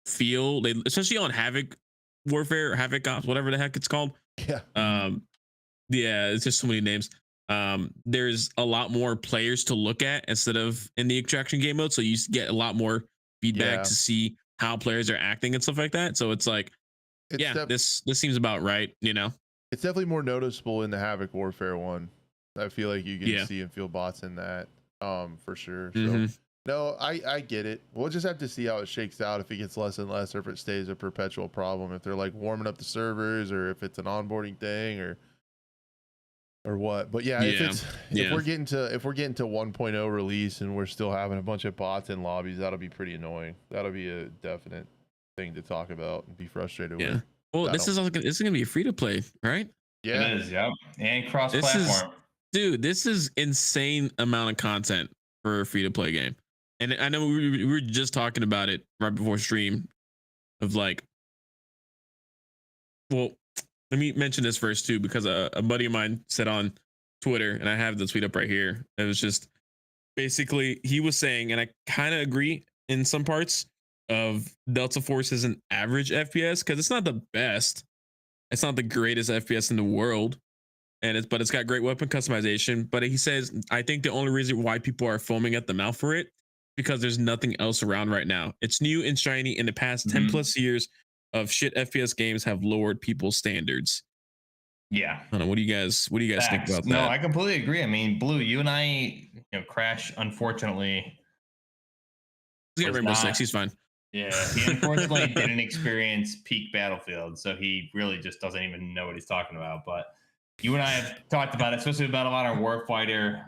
especially on Havoc Warfare, Havoc Ops, whatever the heck it's called. yeah, Yeah, it's just so many names. There's a lot more players to look at instead of in the extraction game mode, so you get a lot more feedback yeah. to see how players are acting and stuff like that. So it's like, It's yeah, this seems about right, you know. it's definitely more noticeable in the Havoc Warfare one. I feel like you can Yeah. see and feel bots in that, for sure. So Mhm. no, I get it. We'll just have to see how it shakes out, if it gets less and less, or if it stays a perpetual problem. If they're like warming up the servers, or if it's an onboarding thing, or what. But yeah, if Yeah. it's if Yeah. we're getting to 1.0 release and we're still having a bunch of bots in lobbies, that'll be pretty annoying. That'll be a definite thing to talk about and be frustrated Yeah. with. Well, I this is gonna be free to play, right? Yeah, It is, yep. And This is cross-platform. dude, this is insane amount of content for a free to play game. And I know we were just talking about it right before stream of like, well, let me mention this first too, because a buddy of mine said on Twitter, and I have the tweet up right here. It was just basically he was saying, and I kind of agree in some parts of Delta Force is an average FPS because it's not the best. It's not the greatest FPS in the world. But it's got great weapon customization. But he says, I think the only reason why people are foaming at the mouth for it because there's nothing else around right now. It's new and shiny. In the past 10 plus years of shit FPS games have lowered people's standards. Yeah. I don't know. What do you guys think Facts. about No, that? I completely agree. I mean, Blue, you and I, Crash, unfortunately, Let's get was Rainbow not. Six. He's fine. Yeah, he unfortunately didn't experience peak Battlefield, so he really just doesn't even know what he's talking about. But you and I have talked about it, especially about Modern Warfighter.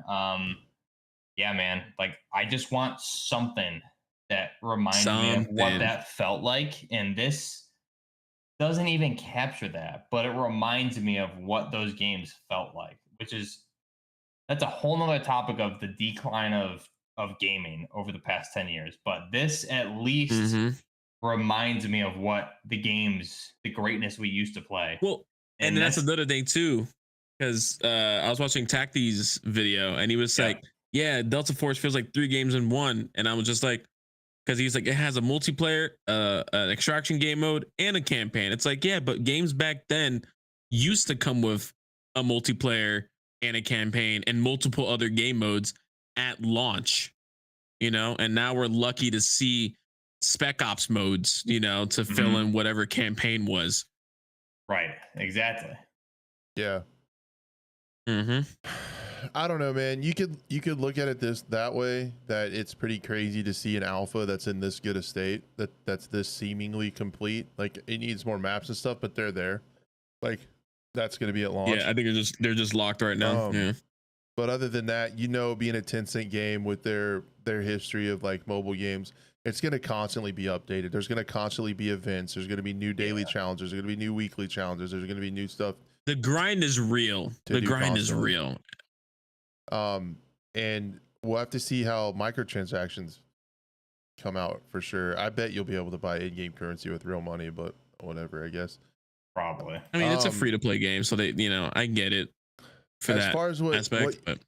Yeah, man, like I just want something that reminds me of what Something. that felt like, and this doesn't even capture that, but it reminds me of what those games felt like, which is that's a whole nother topic of the decline of gaming over the past 10 years. But this at least hmm reminds me of what the greatness we used to play. Well, and And then that's that's another thing too, because I was watching Tacti's video, and he was yeah, like, "Yeah, Delta Force feels like 3 games in one," and I was just like, because he's like, it has a multiplayer, an extraction game mode, and a campaign. It's like, yeah, but games back then used to come with a multiplayer and a campaign and multiple other game modes at launch, and now we're lucky to see spec ops modes, to fill in whatever campaign was. right, exactly. yeah. Mm-hmm. I don't know, man. You could look at it that way, that it's pretty crazy to see an alpha that's in this good a state, that's this seemingly complete. Like it needs more maps and stuff, but they're there. Like that's gonna be at launch. Yeah, I think they're just locked right now. Yeah. But other than that, being a Tencent game with their history of like mobile games, it's gonna constantly be updated. There's gonna constantly be events. There's gonna be new daily challenges. There's gonna be new weekly challenges. There's gonna be new stuff. The grind is real. The grind is real. And we'll have to see how microtransactions come out for sure. I bet you'll be able to buy in-game currency with real money, but whatever, I guess. Probably. I mean, it's a free-to-play game, so they, I get it for as that far as aspect. But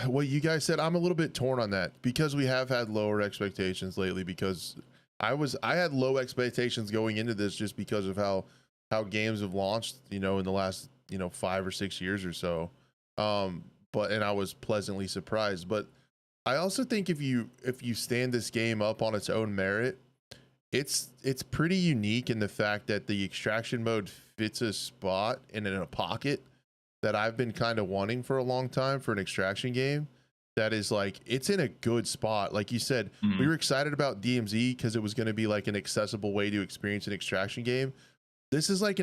what you guys said, I'm a little bit torn on that because we have had lower expectations lately. Because I had low expectations going into this just because of how games have launched, in the last 5 or 6 years or so. And I was pleasantly surprised. But I also think if you stand this game up on its own merit, it's pretty unique in the fact that the extraction mode fits a spot and in a pocket that I've been kind of wanting for a long time for an extraction game. That is like, it's in a good spot. Like you said, we were excited about DMZ because it was going to be like an accessible way to experience an extraction game. This is like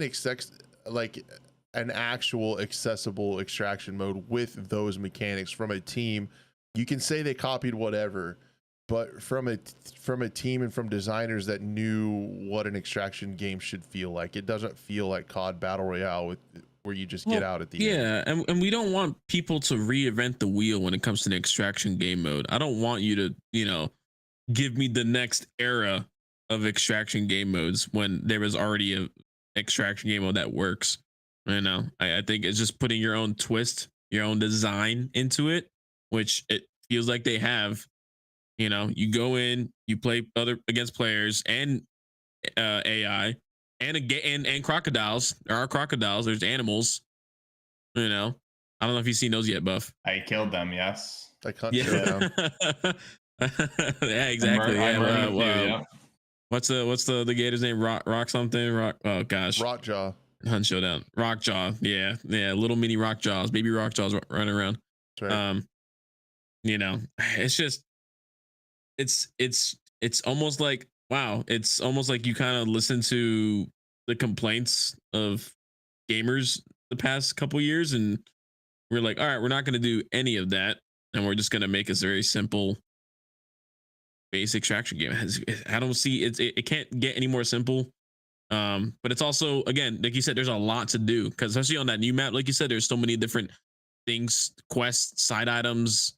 an actual accessible extraction mode with those mechanics from a team. You can say they copied whatever, but from a team and from designers that knew what an extraction game should feel like. It doesn't feel like COD Battle Royale where you just get out at the end. Yeah, and we don't want people to reinvent the wheel when it comes to the extraction game mode. I don't want you to, give me the next era of extraction game modes when there was already a extraction game mode that works. You know, I think it's just putting your own twist, your own design into it, which it feels like they have. You know, you go in, you play other against players and AI and crocodiles. There are crocodiles. There's animals. You know, I don't know if you've seen those yet, Buff. I killed them. Yes. I can't Yeah, showdown. yeah, exactly. I Yeah, murdered a few. Yeah. what's the gator's name? Rock something. Rock. Oh gosh. Rockjaw. Hunt Showdown. Rockjaw. Yeah, yeah. Little mini Rockjaws, baby Rockjaws running around. That's right. You know, it's just it's almost like wow. It's almost like you kind of listen to the complaints of gamers the past couple years, and we're like, all right, we're not going to do any of that, and we're just going to make this very simple, base extraction game. I don't see it can't get any more simple. But it's also, again, like you said, there's a lot to do because especially on that new map, like you said, there's so many different things, quests, side items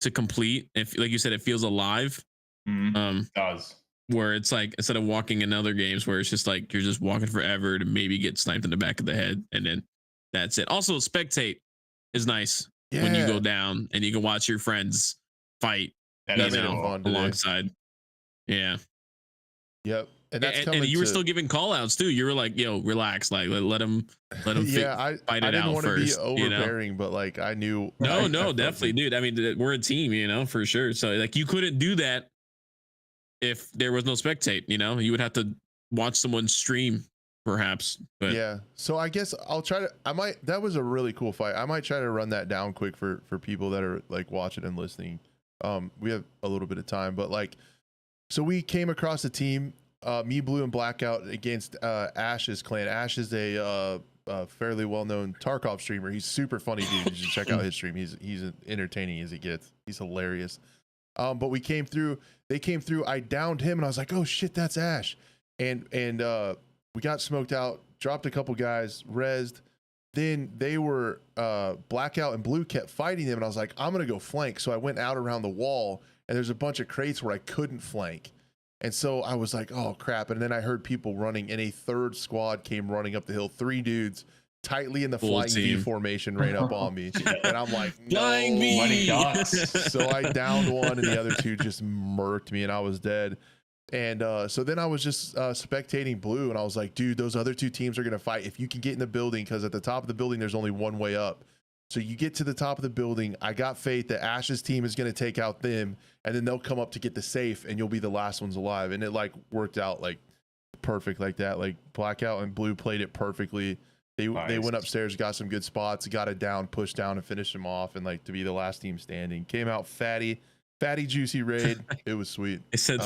to complete. If, like you said, it feels alive. It does. Where it's like instead of walking in other games where it's just like you're just walking forever to maybe get sniped in the back of the head and then that's it. Also, spectate is nice when you go down and you can watch your friends fight. That You is know, cool. alongside. Yeah. Yep. And that's coming and you were to- still giving call outs too. You were like, yo, relax, like let him yeah, fight I it didn't out want to first. be overbearing, but like I knew. No, I definitely, dude. I mean, we're a team, you know, for sure. So like you couldn't do that if there was no spectate, you know. You would have to watch someone stream, perhaps. But yeah. So I guess I'll try to. I might. That was a really cool fight. I might try to run that down quick for people that are like watching and listening. We have a little bit of time, but like, so we came across a team. Me, Blue, and Blackout against Ash's clan. Ash is a fairly well-known Tarkov streamer. He's super funny, dude. You should check out his stream. He's entertaining as he gets. He's hilarious. But we came through. They came through. I downed him, and I was like, "Oh shit, that's Ash!" And we got smoked out. Dropped a couple guys. Rezzed. Then they were Blackout and Blue kept fighting them, and I was like, "I'm gonna go flank." So I went out around the wall, and there's a bunch of crates where I couldn't flank. And so I was like, oh crap. And then I heard people running, and a third squad came running up the hill. 3 dudes tightly in the flying V formation ran up on me. And I'm like, no. Flying V. Money dots. So I downed one, and the other 2 just murked me, and I was dead. And so then I was just spectating Blue, and I was like, dude, those other 2 teams are going to fight. If you can get in the building, because at the top of the building, there's only one way up. So you get to the top of the building. I got faith that Ash's team is going to take out them, and then they'll come up to get the safe, and you'll be the last ones alive. And it like worked out like perfect like that. Like Blackout and Blue played it perfectly. They went upstairs, got some good spots, got it down, pushed down, and finished them off. And like to be the last team standing, came out fatty juicy raid. It was sweet. It said.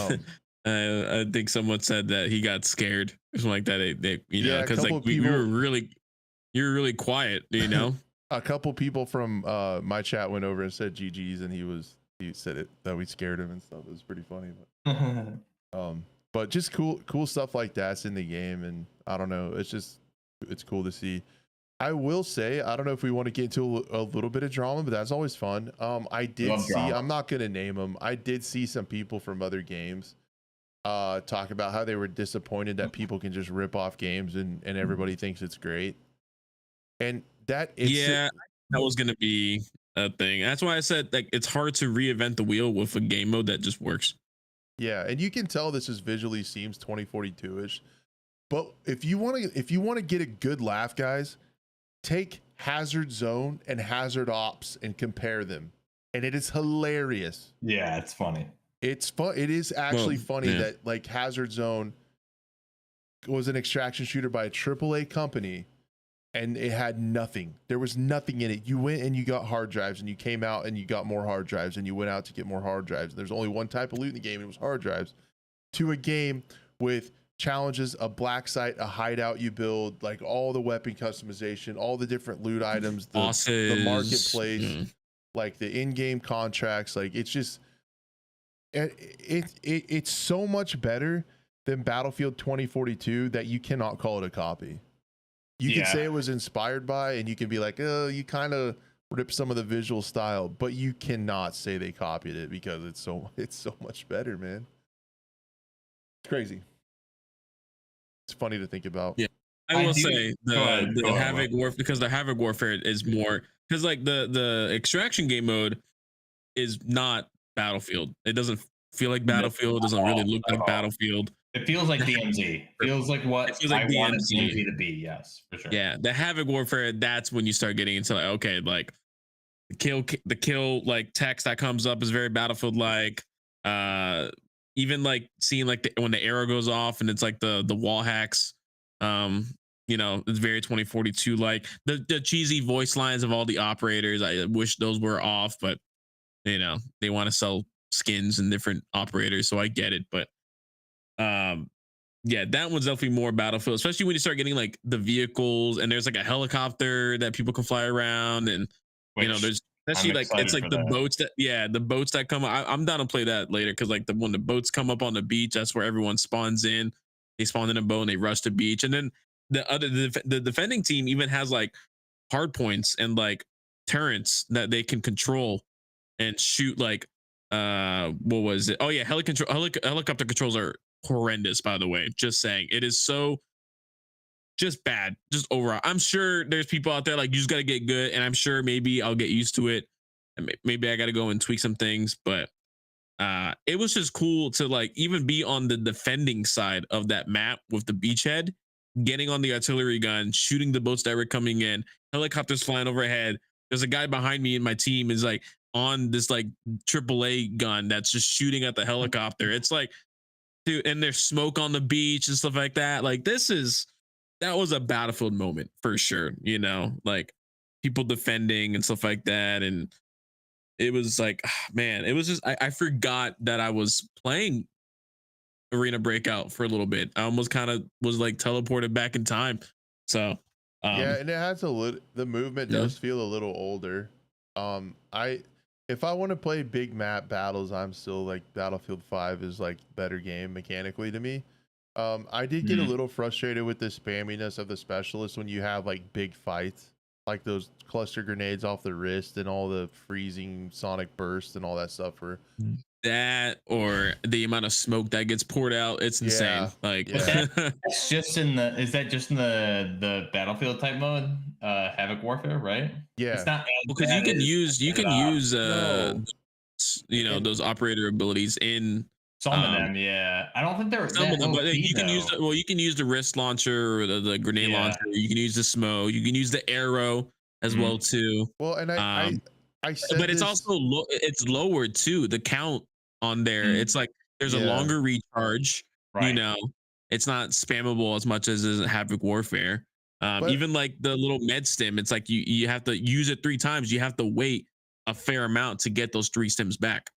I think someone said that he got scared or something like that. They you know, because like you were really quiet, you know. A couple people from my chat went over and said GG's, and he said it that we scared him and stuff. It was pretty funny, but just cool stuff like that's in the game, and I don't know, it's cool to see. I will say, I don't know if we want to get into a little bit of drama, but that's always fun. I did see, I'm not gonna name them. I did see some people from other games talk about how they were disappointed that people can just rip off games and everybody thinks it's great. And that was gonna be a thing. That's why I said like it's hard to reinvent the wheel with a game mode that just works. Yeah, and you can tell this is visually seems 2042-ish. But if you want to get a good laugh, guys, take Hazard Zone and Hazard Ops and compare them, and it is hilarious. Yeah, it's funny. It's fun. It is actually funny that like Hazard Zone was an extraction shooter by a AAA company, and it had nothing. There was nothing in it. You went and you got hard drives, and you came out and you got more hard drives, and you went out to get more hard drives. There's only one type of loot in the game, and it was hard drives. To a game with challenges, a black site, a hideout you build, like all the weapon customization, all the different loot items, the marketplace, like the in-game contracts. Like it's just it's so much better than Battlefield 2042 that you cannot call it a copy. You can say it was inspired by, and you can be like, oh, you kind of rip some of the visual style, but you cannot say they copied it because it's so much better, man. It's crazy. It's funny to think about. Yeah. I will do. say Go ahead. the Go ahead, Havoc Warfare, because the Havoc Warfare is more, because like the extraction game mode is not Battlefield. It doesn't feel like No, Battlefield. It doesn't really look like Battlefield. it feels like DMZ. Feels like It what feels I like wanted DMZ. DMZ to be. Yes, for sure. Yeah, the Havoc Warfare. That's when you start getting into like, okay, like the kill like text that comes up is very Battlefield like. Even like seeing like when the arrow goes off and it's like the wall hacks. It's very 2042 like the cheesy voice lines of all the operators. I wish those were off, but they want to sell skins and different operators, so I get it. But yeah, that one's definitely more Battlefield, especially when you start getting like the vehicles and there's like a helicopter that people can fly around, and there's especially like it's like the boats the boats that come. I'm down to play that later, because like when the boats come up on the beach, that's where everyone spawns in. They spawn in a boat and they rush the beach, and then the defending team even has like hard points and like turrets that they can control and shoot like what was it? Oh yeah, helicopter controls are horrendous, by the way. Just saying, it is so just bad, just overall. I'm sure there's people out there like, you just got to get good, and I'm sure maybe I'll get used to it, and maybe I got to go and tweak some things. But it was just cool to like even be on the defending side of that map with the beachhead, getting on the artillery gun, shooting the boats that were coming in, helicopters flying overhead. There's a guy behind me in my team is like on this like AAA gun that's just shooting at the helicopter. It's like, dude, and there's smoke on the beach and stuff like that. Like that was a Battlefield moment for sure. Like people defending and stuff like that. And it was like, man, it was just, I forgot that I was playing Arena Breakout for a little bit. I almost kind of was like teleported back in time. So, yeah, and it has the movement does feel a little older. If I want to play big map battles, I'm still like Battlefield 5 is like better game mechanically to me. I did get a little frustrated with the spamminess of the specialists when you have like big fights, like those cluster grenades off the wrist and all the freezing sonic burst and all that stuff for that, or the amount of smoke that gets poured out. It's insane. Like that's just is that just in the Battlefield type mode, Havoc Warfare, right? Yeah, it's not because you can use those operator abilities in some of them. Yeah, I don't think they're some of them, but you can use the wrist launcher or the grenade launcher. You can use the smoke. You can use the arrow as well too. Well, and I said, but it's also it's lowered too. The count on there, it's like there's a longer recharge. Right. It's not spammable as much as Havoc Warfare. Even like the little med stim, it's like you have to use it 3 times. You have to wait a fair amount to get those 3 stims back.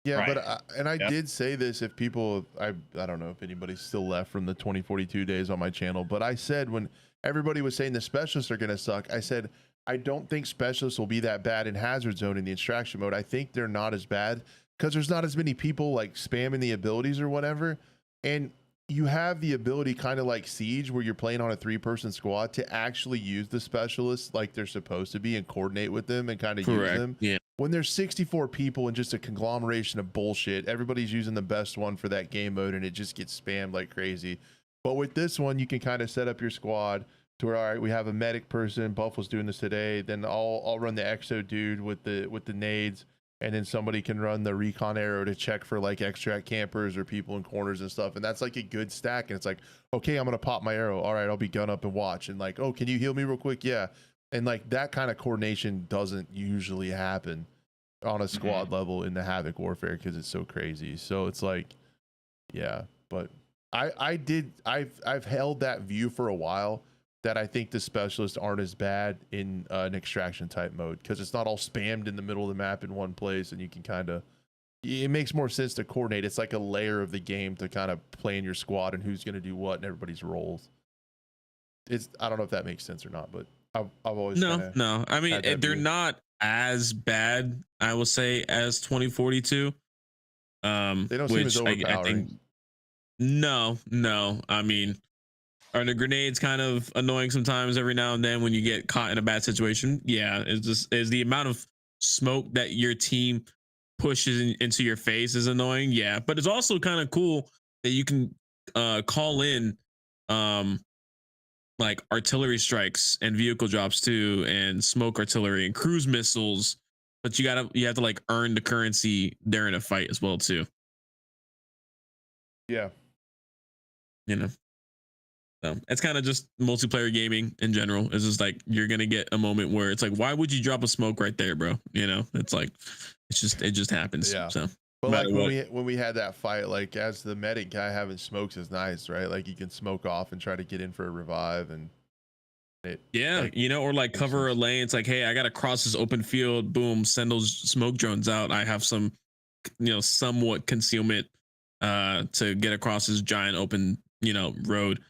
Yeah, right. I did say this, if people, I don't know if anybody's still left from the 2042 days on my channel, but I said when everybody was saying the specialists are going to suck, I said, I don't think specialists will be that bad in Hazard Zone in the extraction mode. I think they're not as bad because there's not as many people like spamming the abilities or whatever. And you have the ability, kind of like Siege, where you're playing on a 3-person squad, to actually use the specialists like they're supposed to be and coordinate with them and kind of use them. Yeah. When there's 64 people and just a conglomeration of bullshit, everybody's using the best one for that game mode and it just gets spammed like crazy. But with this one, you can kind of set up your squad to where, all right, we have a medic person. Buff was doing this today. Then I'll run the exo dude with the nades, and then somebody can run the recon arrow to check for like extract campers or people in corners and stuff. And that's like a good stack. And it's like, okay, I'm gonna pop my arrow. All right, I'll be gun up and watch. And like, oh, can you heal me real quick? Yeah. And like that kind of coordination doesn't usually happen on a squad level in the Havoc Warfare because it's so crazy. So it's like, yeah. But I've held that view for a while, that I think the specialists aren't as bad in an extraction type mode because it's not all spammed in the middle of the map in one place, and you can kind of, it makes more sense to coordinate. It's like a layer of the game to kind of play in your squad and who's going to do what and everybody's roles. I don't know if that makes sense or not, but I've always no. I mean, they're not as bad, I will say, as 2042. They don't seem as overpowering. I think, no. I mean, are the grenades kind of annoying sometimes every now and then when you get caught in a bad situation? Yeah, it's just is the amount of smoke that your team pushes into your face is annoying. Yeah, but it's also kind of cool that you can call in like artillery strikes and vehicle drops too, and smoke artillery and cruise missiles. But you have to like earn the currency during a fight as well too. Yeah. You know. So it's kind of just multiplayer gaming in general. It's just like you're gonna get a moment where it's like, why would you drop a smoke right there, bro? You know, it's like it just happens. Yeah. So But no like matter when we had that fight, like as the medic guy, having smokes is nice, right? Like you can smoke off and try to get in for a revive, and it yeah, like, you know, or like makes cover a sense. lane. It's like, hey, I gotta cross this open field. Boom, send those smoke drones out. I have some, you know, somewhat concealment to get across this giant open, you know, road.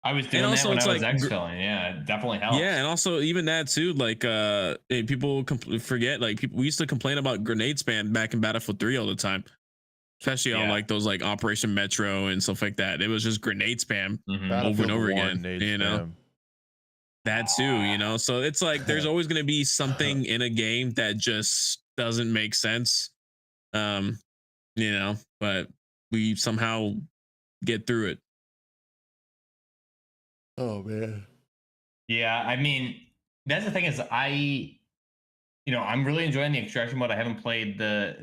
I was And doing that also when it's I was like exfilling. Yeah, it definitely helps. yeah, and also even that too, like people forget, like we used to complain about grenade spam back in Battlefield 3 all the time, especially on Yeah. like those like Operation Metro and stuff like that. It was just grenade spam Mhm. over and Battlefield over 1 again, nade you know. spam. That too, you know. So it's like there's always going to be something in a game that just doesn't make sense, um, you know. But we somehow get through it. Oh man. Yeah, I mean, that's the thing is I'm really enjoying the extraction mode. I haven't played the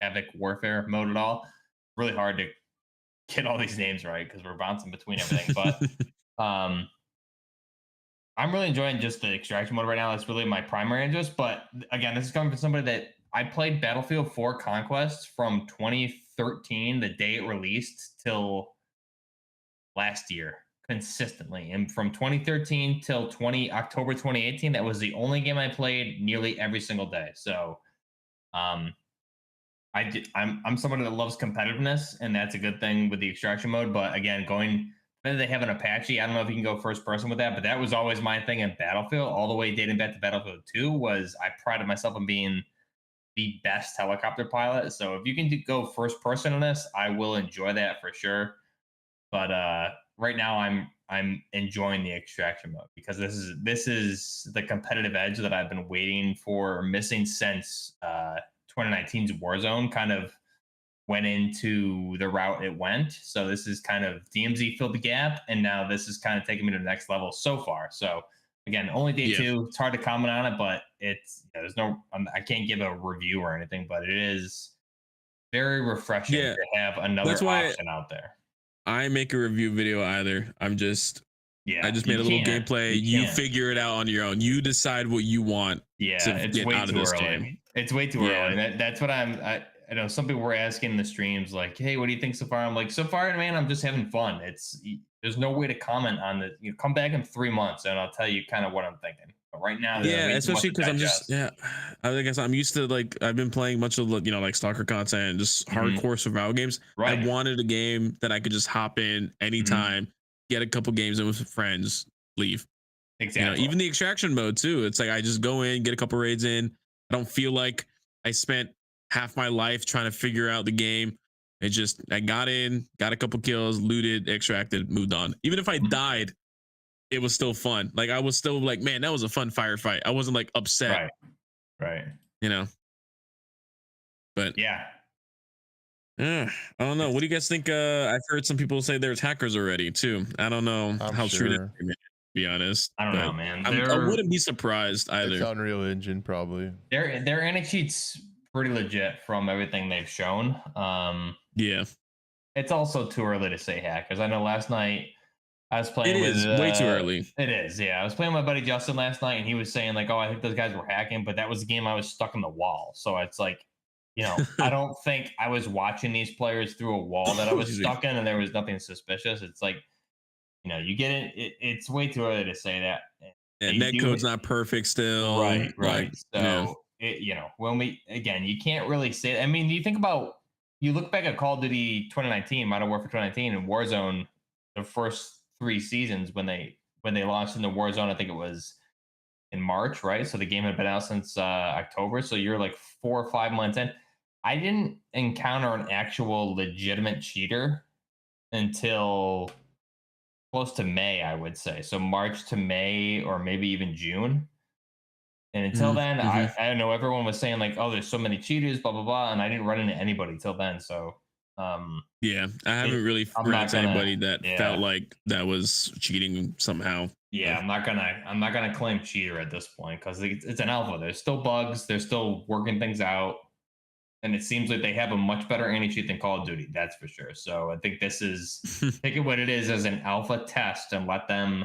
Havoc Warfare mode at all. Really hard to get all these names right because we're bouncing between everything. But um, I'm really enjoying just the extraction mode right now. That's really my primary interest. But again, this is coming from somebody that I played Battlefield 4 Conquest from 2013, the day it released, till last year consistently. And from 2013 till October 2018, that was the only game I played nearly every single day. So um I'm someone that loves competitiveness, and that's a good thing with the extraction mode. But again, then they have an Apache. I don't know if you can go first person with that, but that was always my thing in Battlefield, all the way dating back to Battlefield 2, was I prided myself on being the best helicopter pilot. So if you can go first person in this, I will enjoy that for sure. But right now I'm enjoying the extraction mode because this is the competitive edge that I've been waiting for, missing since 2019's Warzone kind of went into the route it went. So this is kind of DMZ filled the gap, and now this is kind of taking me to the next level so far. So again, only day Yeah. 2. It's hard to comment on it, but there's no I can't give a review or anything, but it is very refreshing Yeah, to have another that's why option out there. I make a review video either. I Yeah, just you made a little can't. gameplay. You Can't. figure it out on your own. You decide what you want Yeah, to it's get way out of too this early. game. It's way too Yeah. early. That's what I know some people were asking in the streams, like, "Hey, what do you think so far?" I'm like, "So far, man, I'm just having fun." There's no way to comment on the. You come back in 3 months, and I'll tell you kind of what I'm thinking. But right now, there's Yeah, way too much especially to because I'm just digest. I guess I'm used to, like, I've been playing much of, you know, like stalker content and just Mhm. hardcore survival games. I Right. wanted a game that I could just hop in anytime, get a couple games in with friends, leave. You know, Exactly. even the extraction mode too. It's like I just go in, get a couple raids in. I don't feel like I spent half my life trying to figure out the game. I got in, got a couple kills, looted, extracted, moved on. Even if I Mhm. died, it was still fun. Like I was still like, man, that was a fun firefight. I wasn't like upset, Right. Right. you know. But Yeah. I don't know. What do you guys think? I've heard some people say there's hackers already too. I don't know I'm how true that sure. is, to be honest. I don't But know, man. I wouldn't be surprised It's either. Unreal Engine probably. Their anti-cheat's pretty legit from everything they've shown. Yeah. It's also too early to say hackers. I know last night I was It playing with is way too early. It is, yeah. I was playing with my buddy Justin last night, and he was saying like, "Oh, I think those guys were hacking," but that was the game I was stuck in the wall. So it's like, I don't think I was watching these players through a wall that I was Excuse me. stuck in, and there was nothing suspicious. It's like, you get it's way too early to say that. Yeah, They do netcode's not perfect still. right, Like, right. yeah. So when we again, you can't really say. I mean, you look back at Call of Duty 2019, Modern Warfare 2019, and Warzone, the first 3 seasons when they launched into Warzone. I think it was in March, right? So the game had been out since October. So you're like 4 or 5 months in. I didn't encounter an actual legitimate cheater until close to May, I would say. So March to May, or maybe even June. And until then, Mm-hmm. I know everyone was saying like, "Oh, there's so many cheaters, blah blah blah," and I didn't run into anybody till then. So Yeah, I haven't really I'm ran not into gonna. anybody that felt Yeah, like that was cheating somehow. yeah. I'm not gonna claim cheater at this point because it's an alpha. There's still bugs. They're still working things out, and it seems like they have a much better anti-cheat than Call of Duty. That's for sure. So I think this is take it what it is as an alpha test and let them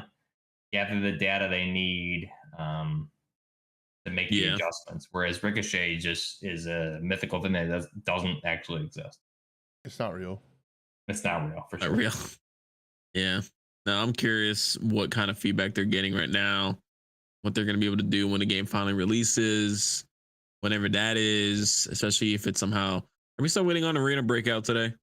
gather the data they need to make the Yeah, adjustments. Whereas Ricochet just is a mythical thing that doesn't actually exist. It's not real. It's not real for not sure. real. Yeah. Now I'm curious what kind of feedback they're getting right now, what they're going to be able to do when the game finally releases, whenever that is, especially if it's somehow. Are we still waiting on Arena Breakout today?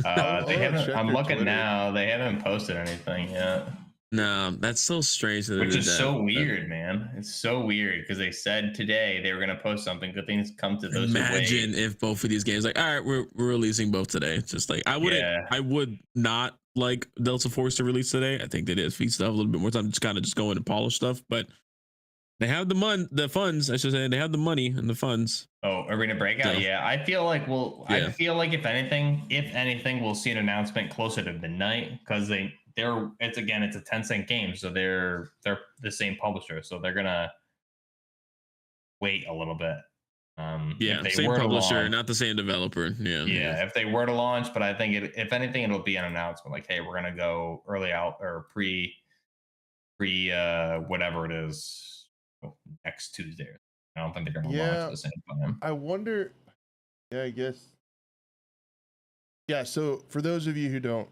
They haven't. check I'm their looking Twitter. now. They haven't posted anything yet, No, that's so strange that they which did is that. so weird, man. It's so weird because they said today they were going to post something. Good things come to those who Imagine wait. if both of these games, like, all right, we're releasing both today. It's just like Yeah. I would not like Delta Force to release today. I think they did feed stuff a little bit more time, just go in and polish stuff. But they have the funds. I should say they have the money and the funds. Oh, Arena Breakout. So, Yeah, I feel like I yeah. feel like if anything, we'll see an announcement closer to midnight because it's a 10-cent game, so they're the same publisher, so they're gonna wait a little bit. If Yeah, they same were to publisher, launch, not the same developer. Yeah, yeah, if they were to launch, but I think if anything, it'll be an announcement like, hey, we're gonna go early out or pre whatever it is next Tuesday. I don't think they're gonna launch Yeah, at the same time. I wonder. Yeah, I guess. Yeah, so for those of you who don't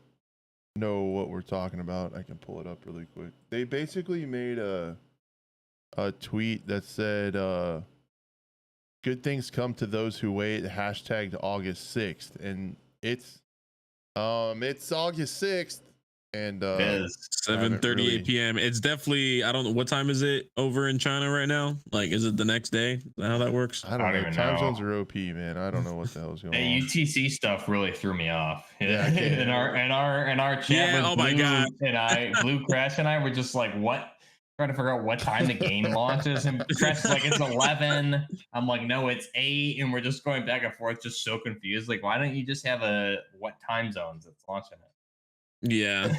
know what we're talking about, I can pull it up really quick. They basically made a tweet that said, "Good things come to those who wait." Hashtag August 6th, and it's August 6th, and It is. 7:38 p.m. It's definitely, I don't know what time is it over in China right now. Like, is it the next day? Is that how that works? I I don't don't know. even Time know. zones are OP, man. I don't know what the hell's going That on. UTC stuff really threw me off. Yeah, I can't- in our chat Yeah, with oh my God. Blue Crash and I were just like, what? Trying to figure out what time the game launches, and Crash is like, it's 11. I'm like, no, it's 8, and we're just going back and forth, just so confused. Like, why don't you just have what time zones it's launching it? Yeah,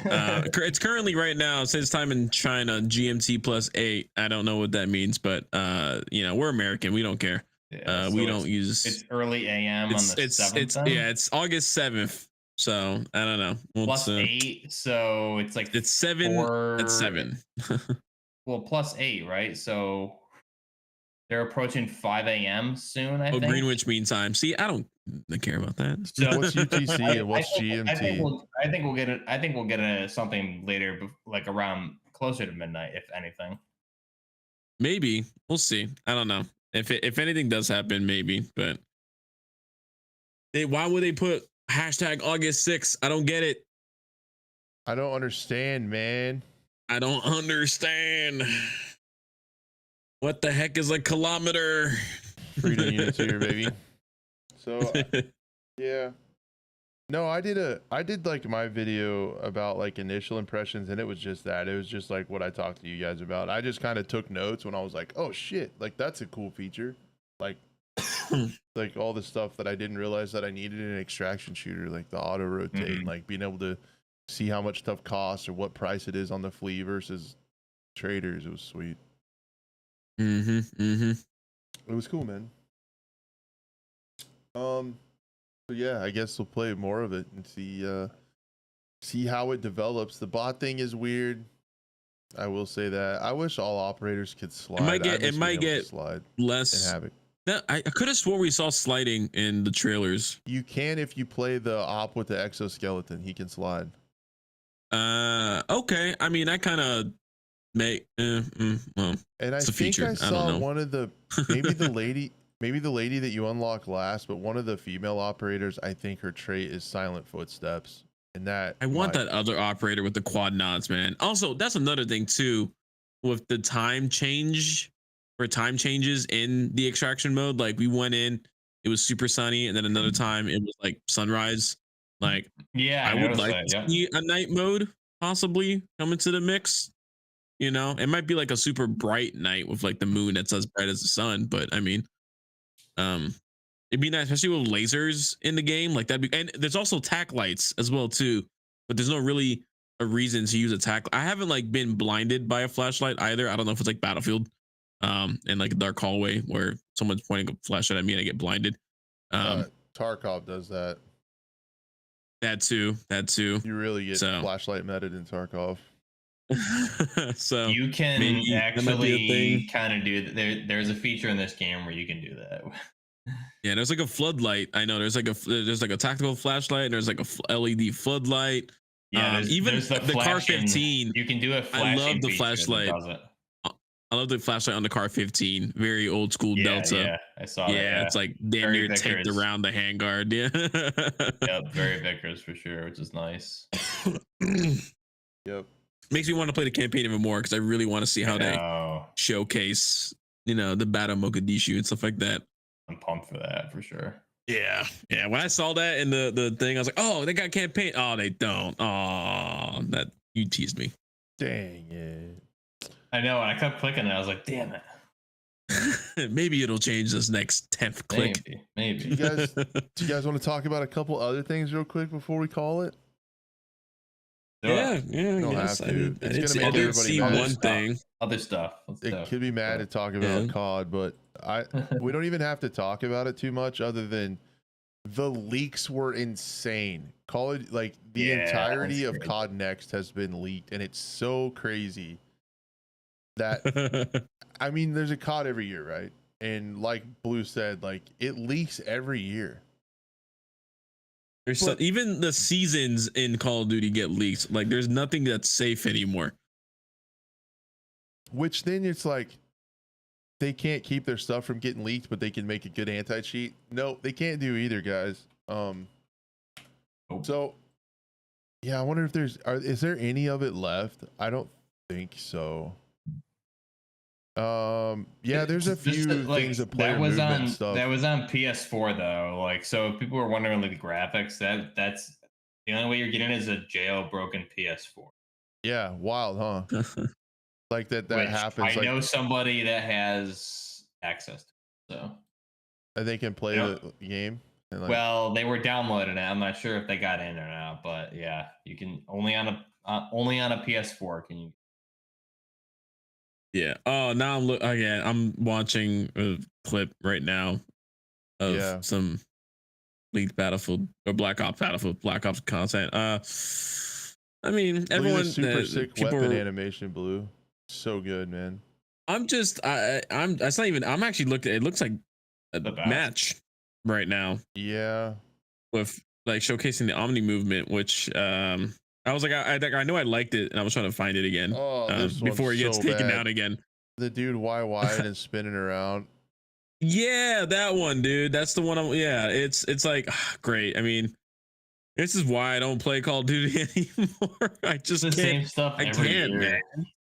it's currently right now. It says time in China GMT +8. I don't know what that means, but we're American. We don't care. Yeah, We so don't use. It's early AM on the 7th. It's August 7th. So I don't know. Plus 8, so it's like it's 7 at 7. Well, plus 8, right? So they're approaching 5 a.m. soon, I think. Greenwich Mean Time. See, I don't care about that. So What's UTC and what's GMT? I think we'll get it. I think we'll get something later, like around closer to midnight, if anything. Maybe we'll see. I don't know if anything does happen, maybe. But why would they put hashtag August 6th? I don't get it. I don't understand, man. I don't understand. What the heck is a kilometer? Freedom units here, baby. So yeah. No, I did like my video about like initial impressions, and it was just that. It was just like what I talked to you guys about. I just kind of took notes when I was like, oh shit, like that's a cool feature. Like like all the stuff that I didn't realize that I needed in an extraction shooter, like the auto rotate, and like being able to see how much stuff costs or what price it is on the flea versus traders. It was sweet. It was cool, man. So yeah, I guess we'll play more of it and see how it develops. The bot thing is weird. I will say that. I wish all operators could slide. It might get slide less. in Havoc. No, I could have sworn we saw sliding in the trailers. You can if you play the op with the exoskeleton. He can slide. Okay. I mean, that kind of make. Well, and I think I saw one of the maybe the lady that you unlock last, but one of the female operators, I think her trait is silent footsteps. And that I want that other operator with the quad nods, man. Also, that's another thing too, with the time changes in the extraction mode. Like we went in, it was super sunny, and then another time it was like sunrise. Like, yeah, I would like to see a night mode possibly come into the mix. You know, it might be like a super bright night with like the moon that's as bright as the sun, but I mean, It'd be nice, especially with lasers in the game. Like that'd be, and there's also tack lights as well too. But there's no really a reason to use a tack. I haven't like been blinded by a flashlight either. I don't know if it's like Battlefield, in like a dark hallway where someone's pointing a flashlight at me and I get blinded. Tarkov does that. That too. You really get flashlight meted in Tarkov. So you can maybe actually kind of do there's a feature in this game where you can do that. Yeah, there's like a floodlight. I know there's like a tactical flashlight and there's like a LED floodlight. Yeah, even the car 15. You can do a flashing. I love the flashlight. I love the flashlight on the car 15. Very old school Delta. Yeah, I saw that. Yeah, it's like damn near taped around the handguard. Yeah. Yep, very Vickers for sure, which is nice. Yep. Makes me want to play the campaign even more because I really want to see how they showcase, the Battle Mogadishu and stuff like that. I'm pumped for that for sure. Yeah. When I saw that in the thing, I was like, oh, they got campaign. Oh, they don't. Oh, that you teased me. Dang it. I know. And I kept clicking and I was like, damn it. Maybe it'll change this next 10th click. Maybe. Do you guys want to talk about a couple other things real quick before we call it? Yeah. Don't have to. It's gonna make everybody mad. One thing. Other stuff. It could be mad to talk about COD, but we don't even have to talk about it too much other than the leaks were insane. The entirety of COD Next has been leaked, and it's so crazy that I mean, there's a COD every year, right? And like Blue said, like it leaks every year. Even the seasons in Call of Duty get leaked. Like there's nothing that's safe anymore. Which then it's like they can't keep their stuff from getting leaked, but they can make a good anti-cheat. No, they can't do either, guys. So yeah, I wonder if is there any of it left? I don't think so. Yeah, there's a few things that player movement stuff. That was on PS4 though. Like, so if people were wondering like the graphics, that's the only way you're getting is a jailbroken PS4. Yeah, wild, huh? Like that happens. I know somebody that has access to it, so and they can play the game. And well, they were downloading it. I'm not sure if they got in or not, but yeah, you can only on a PS4 can you. Yeah. Oh, now I'm watching a clip right now of some leaked Battlefield or Black Ops content. I mean, everyone super sick weapon animation, Blue. So good, man. I'm actually looking. It looks like a match right now. Yeah. With like showcasing the Omni movement, which I was like, I know I liked it, and I was trying to find it again before it gets taken down again. The dude YY and spinning around. Yeah, that one, dude. That's the one. It's like great. I mean, this is why I don't play Call of Duty anymore. I just can't. Same stuff. I can't, man.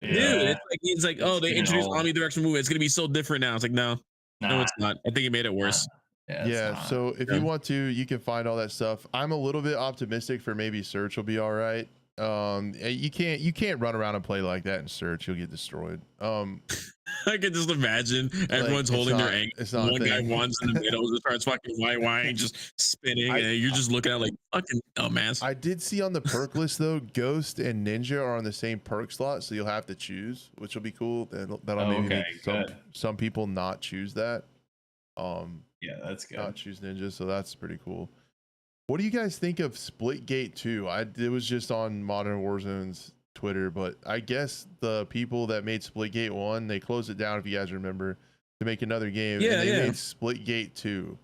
Yeah. Dude, it's like oh, they introduced omnidirectional movement. It's gonna be so different now. It's like no, it's not. I think it made it worse. Yeah, so if you want to, you can find all that stuff. I'm a little bit optimistic for maybe Search will be all right. You can't run around and play like that in Search. You'll get destroyed. I can just imagine everyone's holding their ankle. One guy wants in the middle, just starts fucking YY and just spinning, and you're just looking at like fucking dumbass. I did see on the perk list though, Ghost and Ninja are on the same perk slot, so you'll have to choose, which will be cool. That'll maybe make some people not choose that. Yeah, that's good. Not choose Ninja, so that's pretty cool. What do you guys think of Splitgate 2? It was just on Modern Warzone's Twitter, but I guess the people that made Splitgate 1, they closed it down, if you guys remember, to make another game. Yeah, and they made Splitgate 2.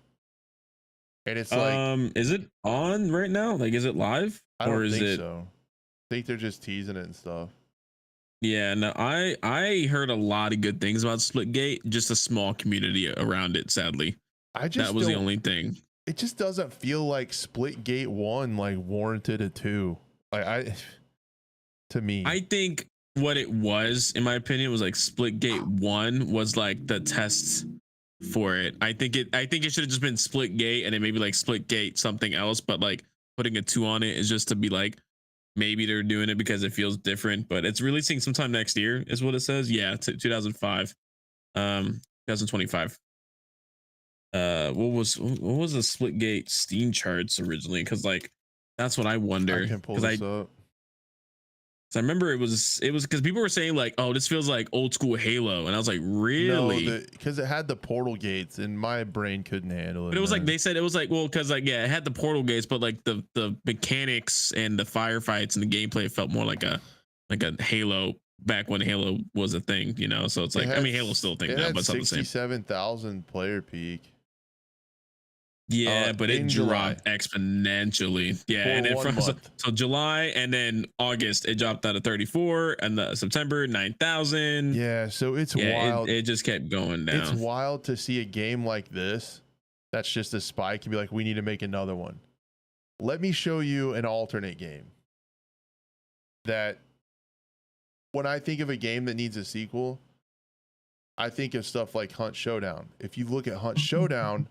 And it's like, is it on right now? Like, is it live? I don't think so. I think they're just teasing it and stuff. Yeah, no, I heard a lot of good things about Splitgate, just a small community around it, sadly. That was the only thing. It just doesn't feel like Splitgate 1 like warranted a 2. To me. I think what it was, in my opinion, was like Splitgate 1 was like the test for it. I think it should have just been Splitgate and then maybe like Splitgate something else, but like putting a 2 on it is just to be like maybe they're doing it because it feels different, but it's releasing sometime next year is what it says. Yeah, 2025. 2025. what was the Splitgate Steam charts originally? Because like that's what I wonder. I can pull Because this up. I remember it was because people were saying like, oh, this feels like old school Halo, and I was like, really? No, because it had the portal gates, and my brain couldn't handle it. But it was man. like they said it was like, well, because like yeah, it had the portal gates, but like the mechanics and the firefights and the gameplay felt more like a Halo back when Halo was a thing, you know. So it's like, I mean, Halo's still a thing now, but it's not the same. 67,000 player peak. Yeah, but it dropped exponentially. Yeah, and then from so July and then August it dropped out of 34, and the September 9,000. Yeah, so it's wild. It just kept going down. It's wild to see a game like this that's just a spike and be like, we need to make another one. Let me show you an alternate game that when I think of a game that needs a sequel, I think of stuff like Hunt Showdown. If you look at Hunt Showdown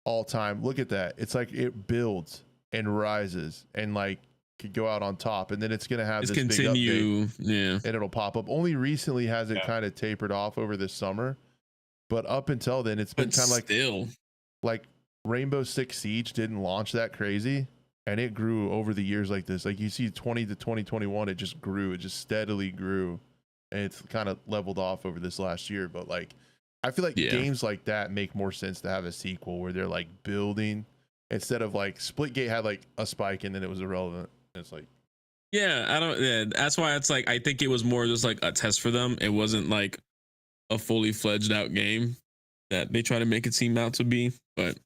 all time, look at that. It's like it builds and rises and like could go out on top, and then it's gonna have this continue, big update, yeah, and it'll pop up. Only recently has it kind of tapered off over this summer, but up until then, it's been kind of like still like Rainbow Six Siege didn't launch that crazy, and it grew over the years like this. Like you see 20 to 2021, it just grew, it just steadily grew, and it's kind of leveled off over this last year. But like I feel like games like that make more sense to have a sequel where they're like building instead of like Splitgate had like a spike and then it was irrelevant. It's like, that's why it's like, I think it was more just like a test for them. It wasn't like a fully fledged out game that they try to make it seem out to be, but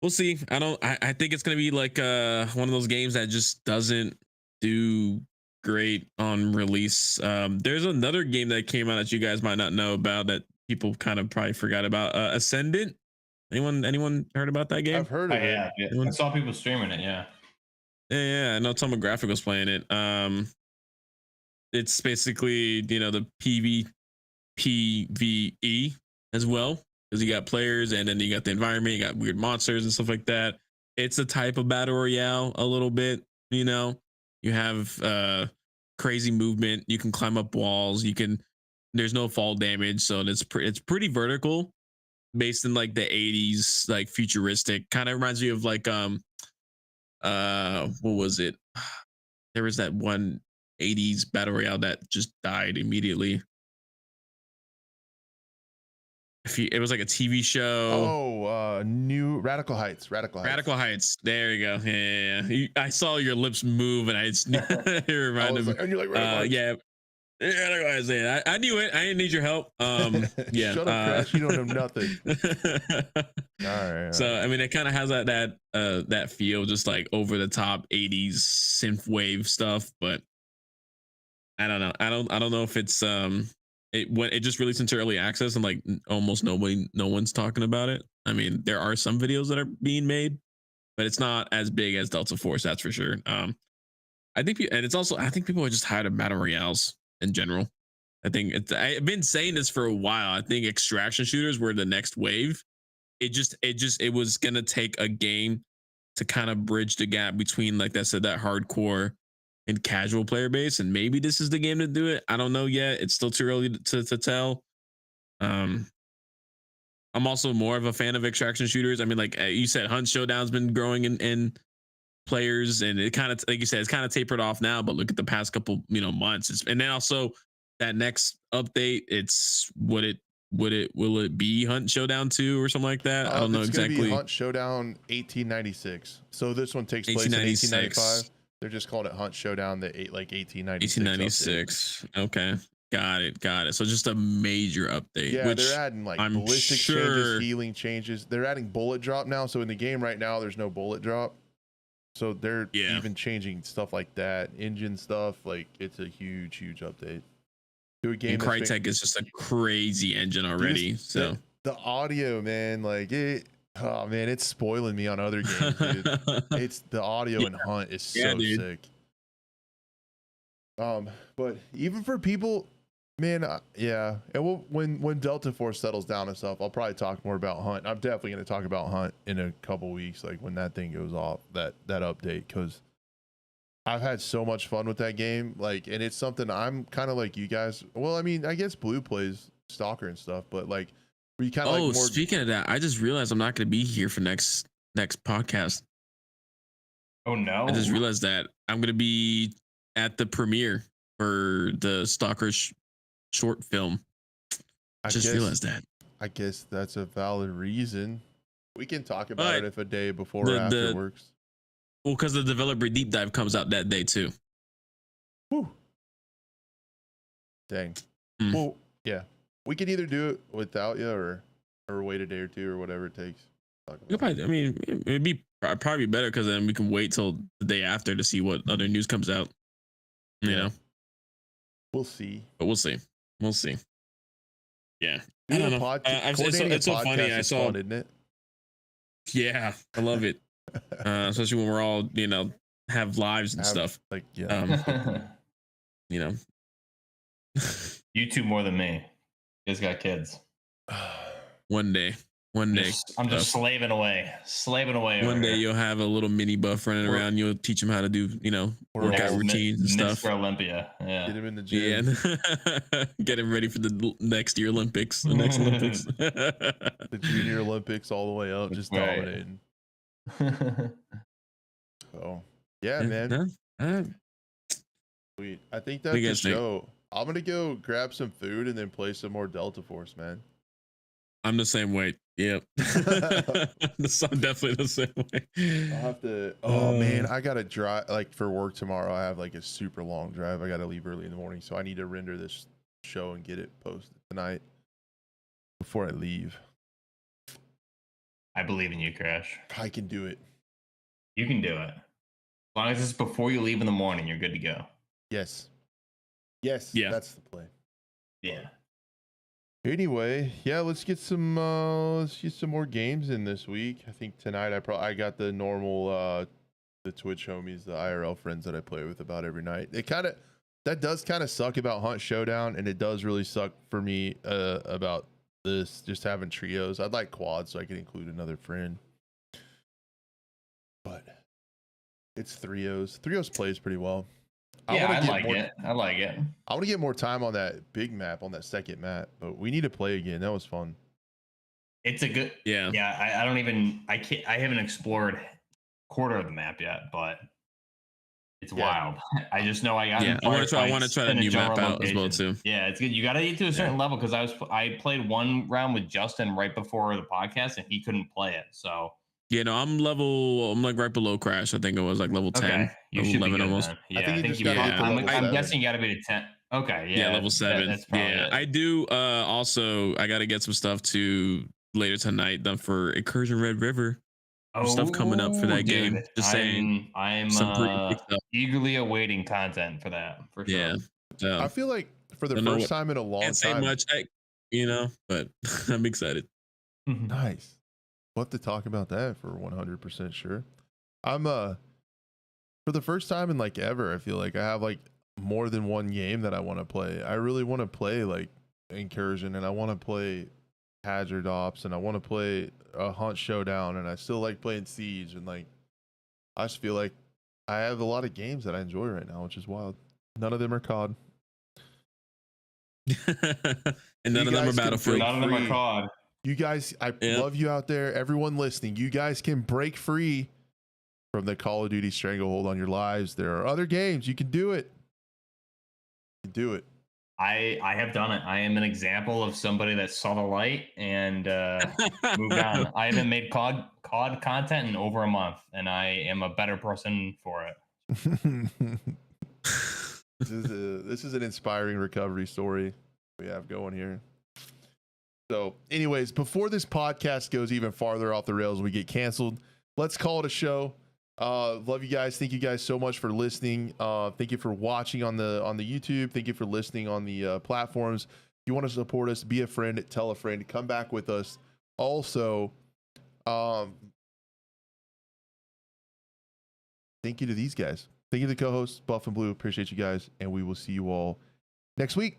we'll see. I think it's going to be like one of those games that just doesn't do great on release. There's another game that came out that you guys might not know about that people kind of probably forgot about. Ascendant. Anyone heard about that game? I've heard of it. Yeah. I saw people streaming it. Yeah. I know Tomographic was playing it. It's basically, you know, the PvE as well, because you got players and then you got the environment, you got weird monsters and stuff like that. It's a type of battle royale a little bit, you know. You have crazy movement. You can climb up walls. There's no fall damage, so it's pretty vertical, based in like the 80s, like futuristic. Kind of reminds me of like what was it? There was that one 80s battle royale that just died immediately. It was like a TV show. New Radical Heights. Radical Heights. There you go. Yeah. I saw your lips move, and I just it reminded me. And you're like, yeah. I knew it. I didn't need your help. Yeah. Shut up, Crash. You don't know nothing. All right. So I mean, it kind of has that feel, just like over the top 80s synth wave stuff, but I don't know. I don't know if it's it just released into early access and like almost no one's talking about it. I mean, there are some videos that are being made, but it's not as big as Delta Force, that's for sure. I think people are just tired of battle royales in general. I've been saying this for a while. I think extraction shooters were the next wave. It was gonna take a game to kind of bridge the gap between, like I said, that hardcore and casual player base, and maybe this is the game to do it. I don't know yet. It's still too early to tell. I'm also more of a fan of extraction shooters. I mean, like you said, Hunt Showdown's been growing in players, and it kind of, like you said, it's kind of tapered off now, but look at the past couple months. And then also that next update, it's will it be Hunt Showdown 2 or something like that? I don't know exactly. It's gonna be Hunt Showdown 1896. So this one takes place in 1895. They're just calling it Hunt Showdown, the 1896. Okay. Got it. So just a major update. Yeah, which they're adding like ballistic changes, healing changes. They're adding bullet drop now. So in the game right now, there's no bullet drop. So they're even changing stuff like that, engine stuff. Like it's a huge update to a game. And Crytek is just a crazy engine already. So the audio, man, like it. Oh man, it's spoiling me on other games, dude. It's the audio in Hunt is so sick. But even for people, man, and when Delta Force settles down and stuff, I'll probably talk more about Hunt. I'm definitely going to talk about Hunt in a couple weeks, like when that thing goes off, that update, because I've had so much fun with that game, like, and it's something I'm kind of like you guys. Well, I mean, I guess Blue plays Stalker and stuff, but like Were you kind of Oh, like more? speaking of that, I just realized I'm not going to be here for next podcast. Oh no! I just realized that I'm going to be at the premiere for the Stalker short film. I Just guess, realized that. I guess that's a valid reason. We can talk about But it if a day before or after works. Well, because the developer deep dive comes out that day too. Whew. Dang. Mm. Well, yeah. We can either do it without you or wait a day or two or whatever it takes. Probably, I mean, it'd be probably better because then we can wait till the day after to see what other news comes out. You know, we'll see. But we'll see. We'll see. Yeah, I don't know. It's so funny. I saw, fun, isn't it? Yeah, I love it. Especially when we're all, you know, have lives and stuff. Like, yeah. You know, you two more than me. You guys got kids. One day. I'm just slaving away. One day you'll have a little mini buff running around. You'll teach him how to do, you know, workout routines and stuff. Mr. Olympia. Yeah. Get him in the gym. Yeah. Get him ready for the next year Olympics. The next Olympics. The Junior Olympics all the way up, just dominating. So yeah, man. Sweet. I think that's the show. I'm gonna go grab some food and then play some more Delta Force, man. I'm the same way. Yep. I'm definitely the same way. I'll have to. Oh man, I gotta drive like for work tomorrow. I have like a super long drive. I gotta leave early in the morning, so I need to render this show and get it posted tonight before I leave. I believe in you, Crash. I can do it. You can do it. As long as it's before you leave in the morning, you're good to go. Yes. Yes. Yeah. That's the play. Yeah. Anyway, yeah, let's get some more games in this week. I think tonight I got the normal the Twitch homies, the IRL friends that I play with about every night. That does kind of suck about Hunt Showdown, and it does really suck for me about this just having trios. I'd like quads so I can include another friend. But it's trios. Trios plays pretty well. Yeah, I like it. I want to get more time on that big map, on that second map, but we need to play again. That was fun. It's a good. Yeah. I haven't explored quarter of the map yet, but it's wild. I just know I got. Yeah, I want to try the new map out as well too. Yeah, it's good. You got to get to a certain level because I played one round with Justin right before the podcast and he couldn't play it. So. Yeah, no, I'm like right below Crash. I think it was like level 10. Okay. You should 11 almost. Yeah, I think I'm guessing you got to be to 10. Okay, yeah. Yeah, level 7. That's probably it. I do also I got to get some stuff to later tonight done for Incursion Red River. Stuff coming up for that game. Just saying. I'm eagerly awaiting content for that for sure. Yeah. So, I feel like for the first time in a long time. Can't say much, but I'm excited. Nice. We'll have to talk about that for 100% sure. I'm for the first time in like ever, I feel like I have like more than one game that I want to play. I really want to play like Incursion, and I want to play Hazard Ops, and I want to play a Hunt Showdown, and I still like playing Siege, and like I just feel like I have a lot of games that I enjoy right now, which is wild. None of them are COD. And none of them are Battlefield. None of them are COD. You guys, I love you out there. Everyone listening, you guys can break free from the Call of Duty stranglehold on your lives. There are other games. You can do it. You can do it. I have done it. I am an example of somebody that saw the light and moved on. I haven't made COD content in over a month, and I am a better person for it. This is an inspiring recovery story we have going here. So anyways, before this podcast goes even farther off the rails, we get canceled, let's call it a show. Love you guys. Thank you guys so much for listening. Thank you for watching on the YouTube. Thank you for listening on the platforms. If you want to support us, be a friend, tell a friend, come back with us. Also, thank you to these guys. Thank you to the co-hosts, Buff and Blue. Appreciate you guys, and we will see you all next week.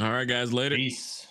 All right, guys. Later. Peace.